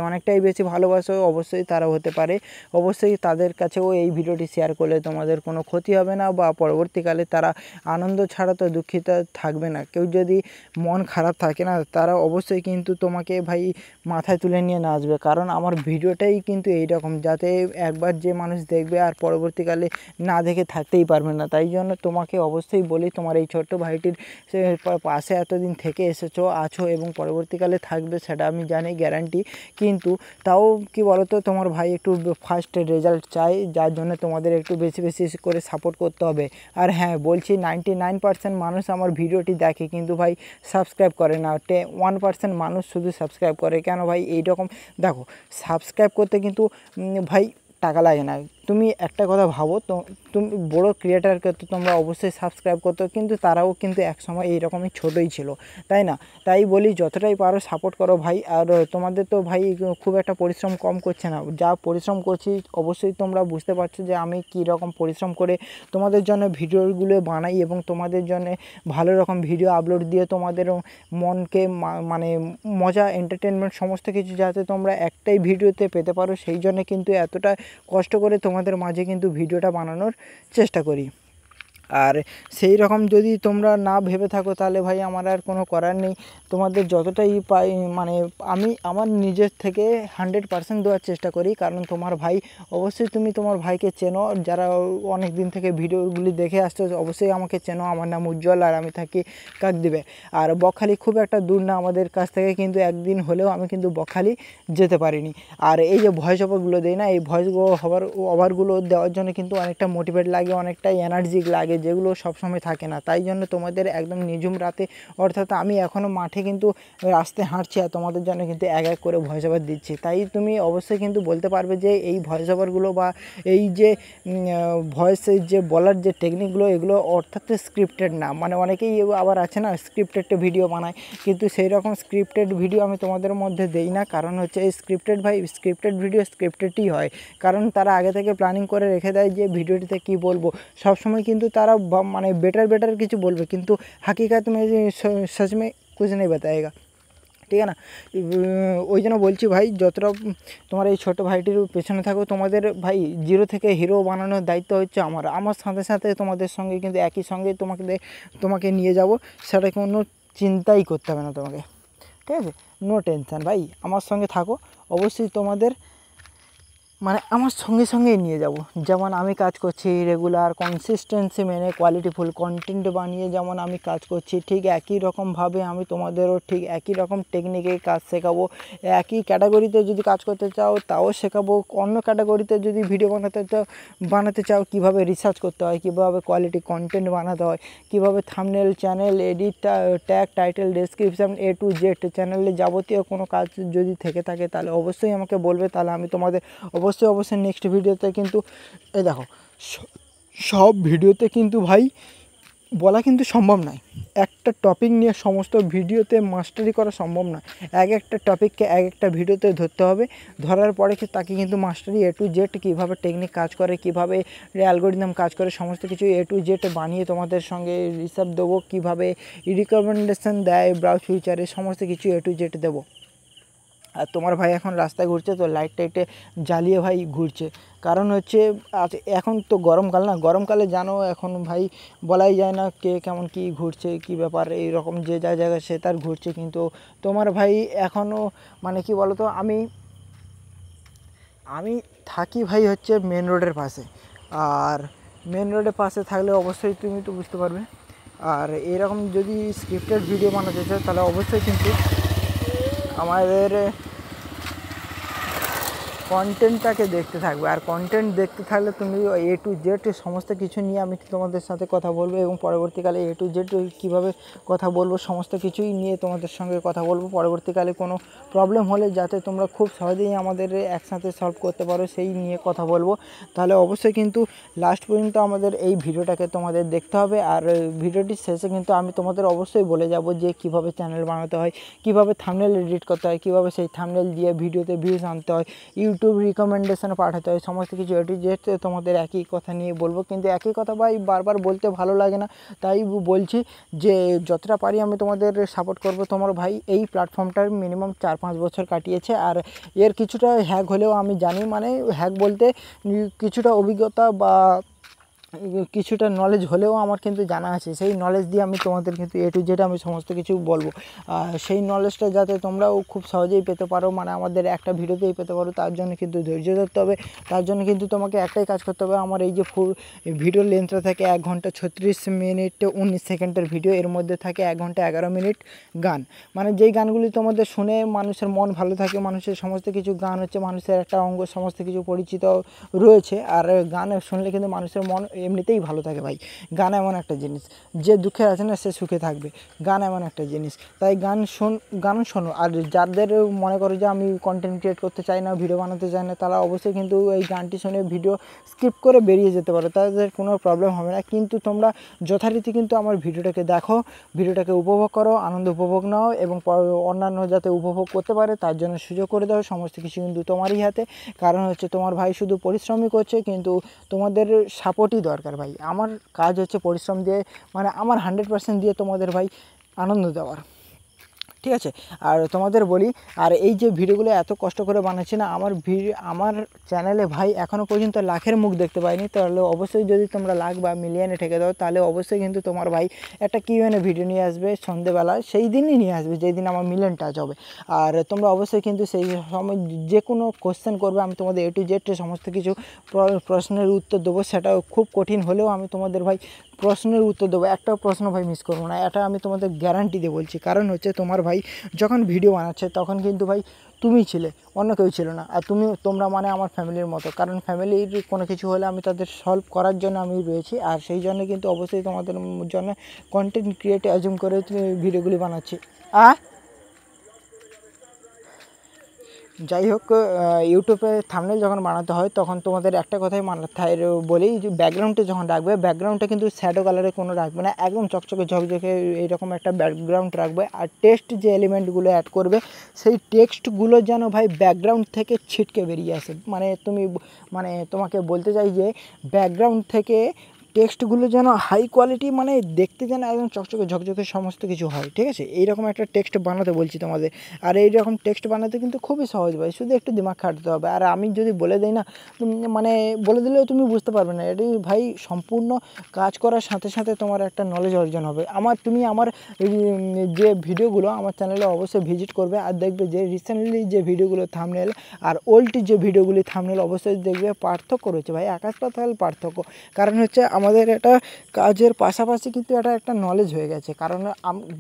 অনেকটাই বেশি ভালোবাসো অবশ্যই তারা হতে পারে। অবশ্যই তাদের কাছেও এই ভিডিওটি শেয়ার করলে তোমাদের কোনো ক্ষতি হবে না, বা পরবর্তীকালে তারা আনন্দ ছাড়া তো দুঃখিত থাকবে না। কেউ যদি মন খারাপ থাকে না, তারা অবশ্যই কিন্তু তোমাকে ভাই মাথায় তুলে নিয়ে নাচবে, কারণ আমার ভিডিওটাই কিন্তু এই রকম, যাতে একবার যে মানুষ দেখবে আর পরবর্তীকালে না দেখে থাকতেই পারবে না। তাই জন্য তোমাকে অবশ্যই বলি, তোমার এই ছোট্ট ভাইটির পাশে এতদিন থেকে আছো এবং পরবর্তীকালে থাকবে, সেটা আমি জানি, গ্যারান্টি। কিন্তু তাও কি বলতো, তোমার ভাই একটু ফার্স্ট রেজাল্ট চাই, যার জন্য তোমাদের একটু বেশি বেশি করে সাপোর্ট করতে হবে। আর হ্যাঁ বলছি, 99% মানুষ আমার ভিডিওটি দেখে কিন্তু ভাই সাবস্ক্রাইব করে না, 1% মানুষ শুধু সাবস্ক্রাইব করে। কেন ভাই? এইরকম দেখো, সাবস্ক্রাইব করতে কিন্তু ভাই টাকা লাগে না। তুমি একটা কথা ভাবো তো, তুমি বড়ো ক্রিয়েটারকে তো তোমরা অবশ্যই সাবস্ক্রাইব করতো, কিন্তু তারাও কিন্তু একসময় এইরকমই ছোটোই ছিল, তাই না? তাই বলি যতটাই পারো সাপোর্ট করো ভাই। আর তোমাদের তো ভাই খুব একটা পরিশ্রম কম করছে না, যা পরিশ্রম করছি অবশ্যই তোমরা বুঝতে পারছো যে আমি কী রকম পরিশ্রম করে তোমাদের জন্য ভিডিওগুলো বানাই, এবং তোমাদের জন্য ভালো রকম ভিডিও আপলোড দিয়ে তোমাদের মনকে মানে মজা, এন্টারটেনমেন্ট সমস্ত কিছু যাতে তোমরা একটাই ভিডিওতে পেতে পারো, সেই জন্য কিন্তু এতটা কষ্ট করে তোমাদের মাঝে কিন্তু ভিডিওটা বানানোর চেষ্টা করি। আর সেই রকম যদি তোমরা না ভেবে থাকো তাহলে ভাই আমার আর কোনো করার নেই। তোমাদের যতটাই পাই মানে আমি আমার নিজের থেকে 100% দেওয়ার চেষ্টা করি, কারণ তোমার ভাই, অবশ্যই তুমি তোমার ভাইকে চেনো, যারা অনেক দিন থেকে ভিডিওগুলি দেখে আসছো অবশ্যই আমাকে চেনো। আমার নাম উজ্জ্বল আর আমি থাকি কাকদ্বীপে। আর বকখালি খুব একটা দূর না আমাদের কাছ থেকে, কিন্তু একদিন হলেও আমি কিন্তু বকখালি যেতে পারিনি। আর এই যে ভয়েস ওভারগুলো দেই না, এই ভয়েস ওভারগুলো দেওয়ার জন্য কিন্তু অনেকটা মোটিভেট লাগে, অনেকটা এনার্জি লাগে, যেগুলো সবসময় থাকে না। তাই জন্য তোমাদের একদম নিঝুম রাতে, অর্থাৎ আমি এখনও মাঠে কিন্তু রাস্তায় হাঁটছি আর তোমাদের জন্য কিন্তু এক এক করে ভয়েস ওভার দিচ্ছি। তাই তুমি অবশ্যই কিন্তু বলতে পারবে যে এই ভয়েস ওভারগুলো বা এই যে ভয়েসের যে বলার যে টেকনিকগুলো, এগুলো অর্থাৎ স্ক্রিপ্টেড না। মানে অনেকেই আবার আছে না স্ক্রিপ্টেড ভিডিও বানায়, কিন্তু সেই রকম স্ক্রিপ্টেড ভিডিও আমি তোমাদের মধ্যে দেই না। কারণ হচ্ছে এই স্ক্রিপ্টেড ভিডিও স্ক্রিপ্টেডই হয়, কারণ তারা আগে থেকে প্ল্যানিং করে রেখে দেয় যে ভিডিওটিতে কী বলবো। সবসময় কিন্তু তারা মানে বেটার কিছু বলবে, কিন্তু हकीकत में सच में कुछ नहीं बताएगा, ঠিক আছে না? ওই জন্য বলছি ভাই, যতটা তোমার এই ছোটো ভাইটির পেছনে থাকো, তোমাদের ভাই জিরো থেকে হিরো বানানোর দায়িত্ব হচ্ছে আমার সাথে সাথে তোমাদের সঙ্গে কিন্তু একই সঙ্গে তোমাকে নিয়ে যাব, সেটা কোনো চিন্তাই করতে হবে না তোমাকে, ঠিক আছে? নো টেনশান ভাই, আমার সঙ্গে থাকো, অবশ্যই তোমাদের মানে আমার সঙ্গেই নিয়ে যাব। যেমন আমি কাজ করছি রেগুলার কনসিস্টেন্সি মেনে কোয়ালিটিফুল কন্টেন্ট বানিয়ে যেমন আমি কাজ করছি, ঠিক একই রকমভাবে আমি তোমাদেরও ঠিক একই রকম টেকনিকে কাজ শেখাবো। একই ক্যাটাগরিতে যদি কাজ করতে চাও তাও শেখাবো, অন্য ক্যাটাগরিতে যদি ভিডিও বানাতে চাও কীভাবে রিসার্চ করতে হয়, কীভাবে কোয়ালিটি কন্টেন্ট বানাতে হয়, কীভাবে thumbnail, channel edit, tag, title, description A to Z চ্যানেলে যাবতীয় কোনো কাজ যদি থেকে থাকে তাহলে অবশ্যই আমাকে বলবে, তাহলে আমি তোমাদের অবশ্যই নেক্সট ভিডিওতে কিন্তু এই দেখো সব ভিডিওতে কিন্তু ভাই বলা কিন্তু সম্ভব নয়, একটা টপিক নিয়ে সমস্ত ভিডিওতে মাস্টারি করা সম্ভব নয়। একটা টপিককে একটা ভিডিওতে ধরতে হবে, ধরার পরে তাকে কিন্তু মাস্টারি A to Z কীভাবে টেকনিক কাজ করে, কীভাবে অ্যালগোরিদম কাজ করে, সমস্ত কিছু A to Z বানিয়ে তোমাদের সঙ্গে রিসার্চ দেবো, কীভাবে রিকমেন্ডেশন দেয় ব্রাউজ ফিচারে, সমস্ত কিছু A to Z দেবো। আর তোমার ভাই এখন রাস্তায় ঘুরছে তো লাইট টাইটে জ্বালিয়ে ভাই ঘুরছে, কারণ হচ্ছে এখন তো গরমকাল না, গরমকালে জানো এখন ভাই বলাই যায় না কে কেমন কি ঘুরছে কি ব্যাপার, এইরকম যে যা জায়গায় সে তার ঘুরছে। কিন্তু তোমার ভাই এখনও মানে কি বলো তো, আমি থাকি ভাই হচ্ছে মেন রোডের পাশে, আর মেন রোডের পাশে থাকলে অবশ্যই তুমি তো বুঝতে পারবে। আর এরকম যদি স্ক্রিপ্টেড ভিডিও বানাতে চাও তাহলে অবশ্যই কিন্তু আমাদের কন্টেন্টটাকে দেখতে থাকবে, আর কন্টেন্ট দেখতে থাকলে তুমি এ টু জেড সমস্ত কিছু নিয়ে আমি তোমাদের সাথে কথা বলবো, এবং পরবর্তীকালে এ টু জেড কীভাবে কথা বলবো সমস্ত কিছুই নিয়ে তোমাদের সঙ্গে কথা বলবো। পরবর্তীকালে কোনো প্রবলেম হলে যাতে তোমরা খুব সহজেই আমাদের একসাথে সলভ করতে পারো সেই নিয়ে কথা বলবো। তাহলে অবশ্যই কিন্তু লাস্ট পর্যন্ত আমাদের এই ভিডিওটাকে তোমাদের দেখতে হবে। আর ভিডিওটির শেষে কিন্তু আমি তোমাদের অবশ্যই বলে যাব যে কীভাবে চ্যানেল বানাতে হয়, কীভাবে থাম্বনেল এডিট করতে হয়, কীভাবে সেই থাম্বনেল দিয়ে ভিডিওতে ভিউজ আনতে হয়, ইউটিউব রিকমেন্ডেশন পাঠাতে হয়, সমস্ত কিছু এটি যেহেতু তোমাদের একই কথা নিয়ে বলবো। কিন্তু একই কথা ভাই বারবার বলতে ভালো লাগে না, তাই বলছি যে যতটা পারি আমি তোমাদের সাপোর্ট করব। তোমার ভাই এই প্ল্যাটফর্মটার মিনিমাম 4-5 বছর কাটিয়েছে, আর এর কিছুটা হ্যাক হলেও আমি জানি, মানে হ্যাক বলতে কিছুটা অভিজ্ঞতা বা কিছুটা নলেজ হলেও আমার কিন্তু জানা আছে। সেই নলেজ দিয়ে আমি তোমাদের কিন্তু এ টু জেড আমি সমস্ত কিছু বলবো। সেই নলেজটা যাতে তোমরাও খুব সহজেই পেতে পারো, মানে আমাদের একটা ভিডিওতেই পেতে পারো, তার জন্য কিন্তু ধৈর্য ধরতে হবে। তার জন্য কিন্তু তোমাকে একটাই কাজ করতে হবে, আমার এই যে ফুল ভিডিও লেন্থটা থাকে 1 ঘন্টা 36 মিনিট 19 সেকেন্ডের ভিডিও, এর মধ্যে থাকে 1 ঘন্টা 11 মিনিট গান, মানে যেই গানগুলি তোমাদের শুনে মানুষের মন ভালো থাকে। মানুষের সমস্ত কিছু গান হচ্ছে মানুষের একটা অঙ্গ, সমস্ত কিছু পরিচিত রয়েছে। আর গান শুনলে কিন্তু মানুষের মন এমনিতেই ভালো থাকে ভাই। গান এমন একটা জিনিস, যে দুঃখে আছে না সে সুখে থাকবে। গান এমন একটা জিনিস, তাই গান শোনো। আর যাদের মনে করো যে আমি কন্টেন্ট ক্রিয়েট করতে চাই না, ভিডিও বানাতে চাই না, তারা অবশ্যই কিন্তু এই গানটি শুনে ভিডিও স্কিপ করে বেরিয়ে যেতে পারো, তাদের কোনো প্রবলেম হবে না। কিন্তু তোমরা যথারীতি কিন্তু আমার ভিডিওটাকে দেখো, ভিডিওটাকে উপভোগ করো, আনন্দ উপভোগ নাও, এবং অন্যান্য যাতে উপভোগ করতে পারে তার জন্য সুযোগ করে দাও। সমস্ত কিছু কিন্তু তোমারই হাতে, কারণ হচ্ছে তোমার ভাই শুধু পরিশ্রমই করছে, কিন্তু তোমাদের সাপোর্টই দরকার ভাই। আমার কাজ হচ্ছে পরিশ্রম দিয়ে, মানে আমার 100% দিয়ে তোমাদের ভাই আনন্দ দেওয়ার, ঠিক আছে। আর তোমাদের বলি, আর এই যে ভিডিওগুলো এত কষ্ট করে বানাচ্ছি না, আমার চ্যানেলে ভাই এখনও পর্যন্ত লাখের মুখ দেখতে পাইনি। তাহলে অবশ্যই যদি তোমরা লাখ বা মিলিয়নে ঠেকে দাও, তাহলে অবশ্যই কিন্তু তোমার ভাই একটা কিউএনএ ভিডিও নিয়ে আসবে সন্ধেবেলা, সেই দিনই নিয়ে আসবে যেই দিন আমার মিলিয়ন টাচ হবে। আর তোমরা অবশ্যই কিন্তু সেই সময় যে কোনো কোশ্চেন করবে, আমি তোমাদের এ টু জেড সমস্ত কিছু প্রশ্নের উত্তর দেবো। সেটা খুব কঠিন হলেও আমি তোমাদের ভাই প্রশ্নের উত্তর দেবো, একটা প্রশ্ন ভাই মিস করবো না, এটা আমি তোমাদের গ্যারান্টি দিয়ে বলছি। কারণ হচ্ছে তোমার ভাই যখন ভিডিও বানাচ্ছে তখন কিন্তু ভাই তুমি ছিলে, অন্য কেউ ছিল না। আর তোমরা মানে আমার ফ্যামিলির মতো, কারণ ফ্যামিলির কোনো কিছু হলে আমি তাদের সলভ করার জন্য আমি রয়েছি। আর সেই জন্য কিন্তু অবশ্যই তোমাদের জন্য কন্টেন্ট ক্রিয়েট অ্যাজুম করে ভিডিওগুলি বানাচ্ছি। যাই হোক, ইউটিউবে থাম্বনেল যখন বানাতে হয় তখন তোমাদের একটা কথাই মাথায় বলি, যে ব্যাকগ্রাউন্ডে যখন রাখবে, ব্যাকগ্রাউন্ডটা কিন্তু শ্যাডো কালারে কোনো রাখবে না, একদম চকচকে ঝকঝকে এইরকম একটা ব্যাকগ্রাউন্ড রাখবে। আর টেক্সট যে এলিমেন্টগুলো অ্যাড করবে, সেই টেক্সটগুলো যেন ভাই ব্যাকগ্রাউন্ড থেকে ছিটকে বেরিয়ে আসে। মানে তোমাকে বলতে চাই যে ব্যাকগ্রাউন্ড থেকে টেক্সটগুলো যেন হাই কোয়ালিটি, মানে দেখতে যেন একদম চকচকে ঝকঝকে সমস্ত কিছু হয়, ঠিক আছে। এইরকম একটা টেক্সট বানাতে বলছি তোমাদের। আর এইরকম টেক্সট বানাতে কিন্তু খুবই সহজ ভাই, শুধু একটু দিমাগ খাটাতে হবে। আর আমি যদি বলে দিই না, মানে বলে দিলেও তুমি বুঝতে পারবে না। এটি ভাই সম্পূর্ণ কাজ করার সাথে সাথে তোমার একটা নলেজ অর্জন হবে। তুমি আমার যে ভিডিওগুলো আমার চ্যানেলে অবশ্যই ভিজিট করবে, আর দেখবে যে রিসেন্টলি যে ভিডিওগুলো থাম্বনেল আর ওল্ড যে ভিডিওগুলি থাম্বনেল, অবশ্যই দেখবে পার্থক্য রয়েছে ভাই, আকাশ পাতাল পার্থক্য। কারণ হচ্ছে আমাদের এটা কাজের পাশাপাশি কিন্তু এটা একটা নলেজ হয়ে গেছে। কারণ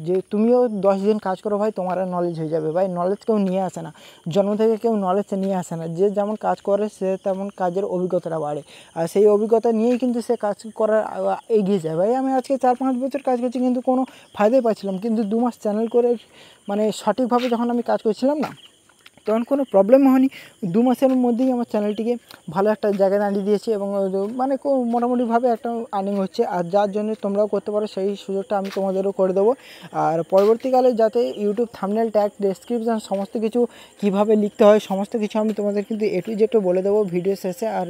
যে তুমিও 10 দিন কাজ করো ভাই, তোমার নলেজ হয়ে যাবে ভাই। নলেজ কেউ নিয়ে আসে না, জন্ম থেকে কেউ নলেজ নিয়ে আসে না। যে যেমন কাজ করে সে তেমন কাজের অভিজ্ঞতাটা বাড়ে, আর সেই অভিজ্ঞতা নিয়েই কিন্তু সে কাজ করার এগিয়ে যায় ভাই। আমি আজকে 4-5 বছর কাজ করছি কিন্তু কোনো ফায়দাই পাচ্ছিলাম, কিন্তু 2 মাস চ্যানেল করে মানে সঠিকভাবে যখন আমি কাজ করছিলাম না, তখন কোনো প্রবলেম হয়নি। 2 মাসের মধ্যেই আমার চ্যানেলটিকে ভালো একটা জায়গায় দাঁড়িয়ে দিয়েছে, এবং মানে মোটামুটিভাবে একটা আর্নিং হচ্ছে। আর যার জন্য তোমরাও করতে পারো, সেই সুযোগটা আমি তোমাদেরও করে দেবো। আর পরবর্তীকালে যাতে ইউটিউব থাম্বনেল, ট্যাগ, ডেসক্রিপশন সমস্ত কিছু কীভাবে লিখতে হয় সমস্ত কিছু আমি তোমাদের কিন্তু এ টু জেড বলে দেবো ভিডিও শেষে। আর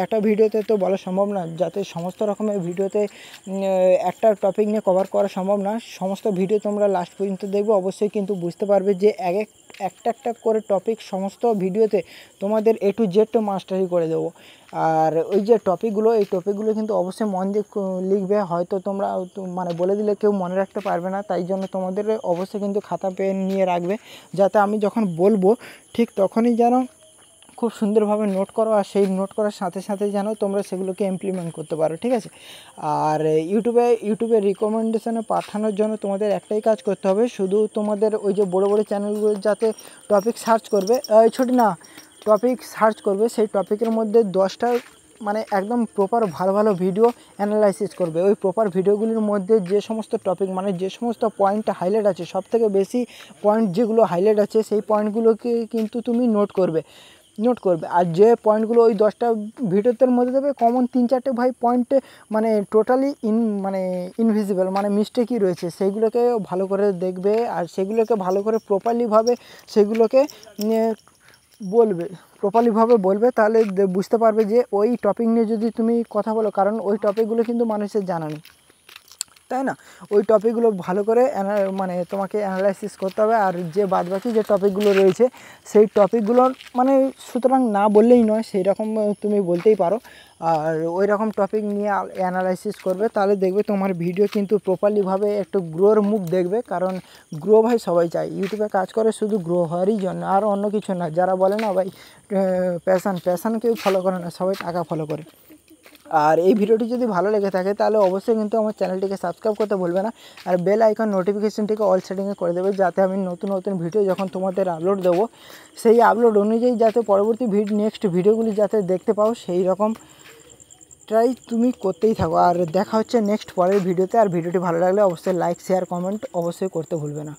একটা ভিডিওতে তো বলা সম্ভব না, যাতে সমস্ত রকমের ভিডিওতে একটা টপিক নিয়ে কভার করা সম্ভব না। সমস্ত ভিডিও তোমরা লাস্ট পর্যন্ত দেখবে, অবশ্যই কিন্তু বুঝতে পারবে যে এক একটা একটা করে টপিক সমস্ত ভিডিওতে তোমাদের A to Z মাস্টারি করে দেবো। আর ওই যে টপিকগুলো, এই টপিকগুলো কিন্তু অবশ্যই মন দিয়ে লিখবে। হয়তো তোমরা মানে বলে দিলে কেউ মনে রাখতে পারবে না, তাই জন্য তোমাদের অবশ্যই কিন্তু খাতা পেন নিয়ে রাখবে, যাতে আমি যখন বলবো ঠিক তখনই যেন খুব সুন্দরভাবে নোট করো, আর সেই নোট করার সাথে সাথে যেন তোমরা সেগুলোকে ইমপ্লিমেন্ট করতে পারো, ঠিক আছে। আর ইউটিউবে রিকমেন্ডেশনে পাঠানোর জন্য তোমাদের একটাই কাজ করতে হবে, শুধু তোমাদের ওই যে বড় বড় চ্যানেলগুলো যাতে টপিক সার্চ করবে, টপিক সার্চ করবে, সেই টপিকের মধ্যে 10টা মানে একদম প্রপার ভালো ভালো ভিডিও অ্যানালাইসিস করবে। ওই প্রপার ভিডিওগুলির মধ্যে যে সমস্ত টপিক মানে যে সমস্ত পয়েন্ট হাইলাইট আছে, সবথেকে বেশি পয়েন্ট যেগুলো হাইলাইট আছে সেই পয়েন্টগুলোকে কিন্তু তুমি নোট করবে। আর যে পয়েন্টগুলো ওই 10টা ভিডিওতে মধ্যে দেবে, কমন 3-4টে ভাই পয়েন্টে মানে টোটালি ইনভিজিবল মানে মিস্টেকই রয়েছে, সেইগুলোকে ভালো করে দেখবে আর সেগুলোকে ভালো করে প্রপারলিভাবে সেগুলোকে বলবে, তাহলে বুঝতে পারবে যে ওই টপিক নিয়ে যদি তুমি কথা বলো, কারণ ওই টপিকগুলো কিন্তু মানুষের জানা নেই, তাই না। ওই টপিকগুলো ভালো করে মানে তোমাকে অ্যানালাইসিস করতে হবে। আর যে বাদবাকি যে টপিকগুলো রয়েছে সেই টপিকগুলো মানে সুতরাং না বললেই নয়, সেই রকম তুমি বলতেই পারো। আর ওই রকম টপিক নিয়ে অ্যানালাইসিস করবে, তাহলে দেখবে তোমার ভিডিও কিন্তু প্রপারলিভাবে একটু গ্রোর মুখ দেখবে। কারণ গ্রো ভাই সবাই চায়, ইউটিউবে কাজ করে শুধু গ্রো হওয়ারই জন্য, আর অন্য কিছু না। যারা বলে না ভাই প্যাশান কেউ ফলো করে না, সবাই টাকা ফলো করে। আর এই ভিডিওটি যদি ভালো লেগে থাকে তাহলে অবশ্যই কিন্তু আমার চ্যানেলটিকে সাবস্ক্রাইব করতে ভুলবে না, আর বেল আইকন নোটিফিকেশনটিকে অল সেটিংয়ে করে দেবে, যাতে আমি নতুন ভিডিও যখন তোমাদের আপলোড দেবো সেই আপলোড অনুযায়ী যাতে পরবর্তী নেক্সট ভিডিওগুলি যাতে দেখতে পাও, সেই রকম ট্রাই তুমি করতেই থাকো। আর দেখা হচ্ছে নেক্সট পরের ভিডিওতে। আর ভিডিওটি ভালো লাগলে অবশ্যই লাইক শেয়ার কমেন্ট অবশ্যই করতে ভুলবে না।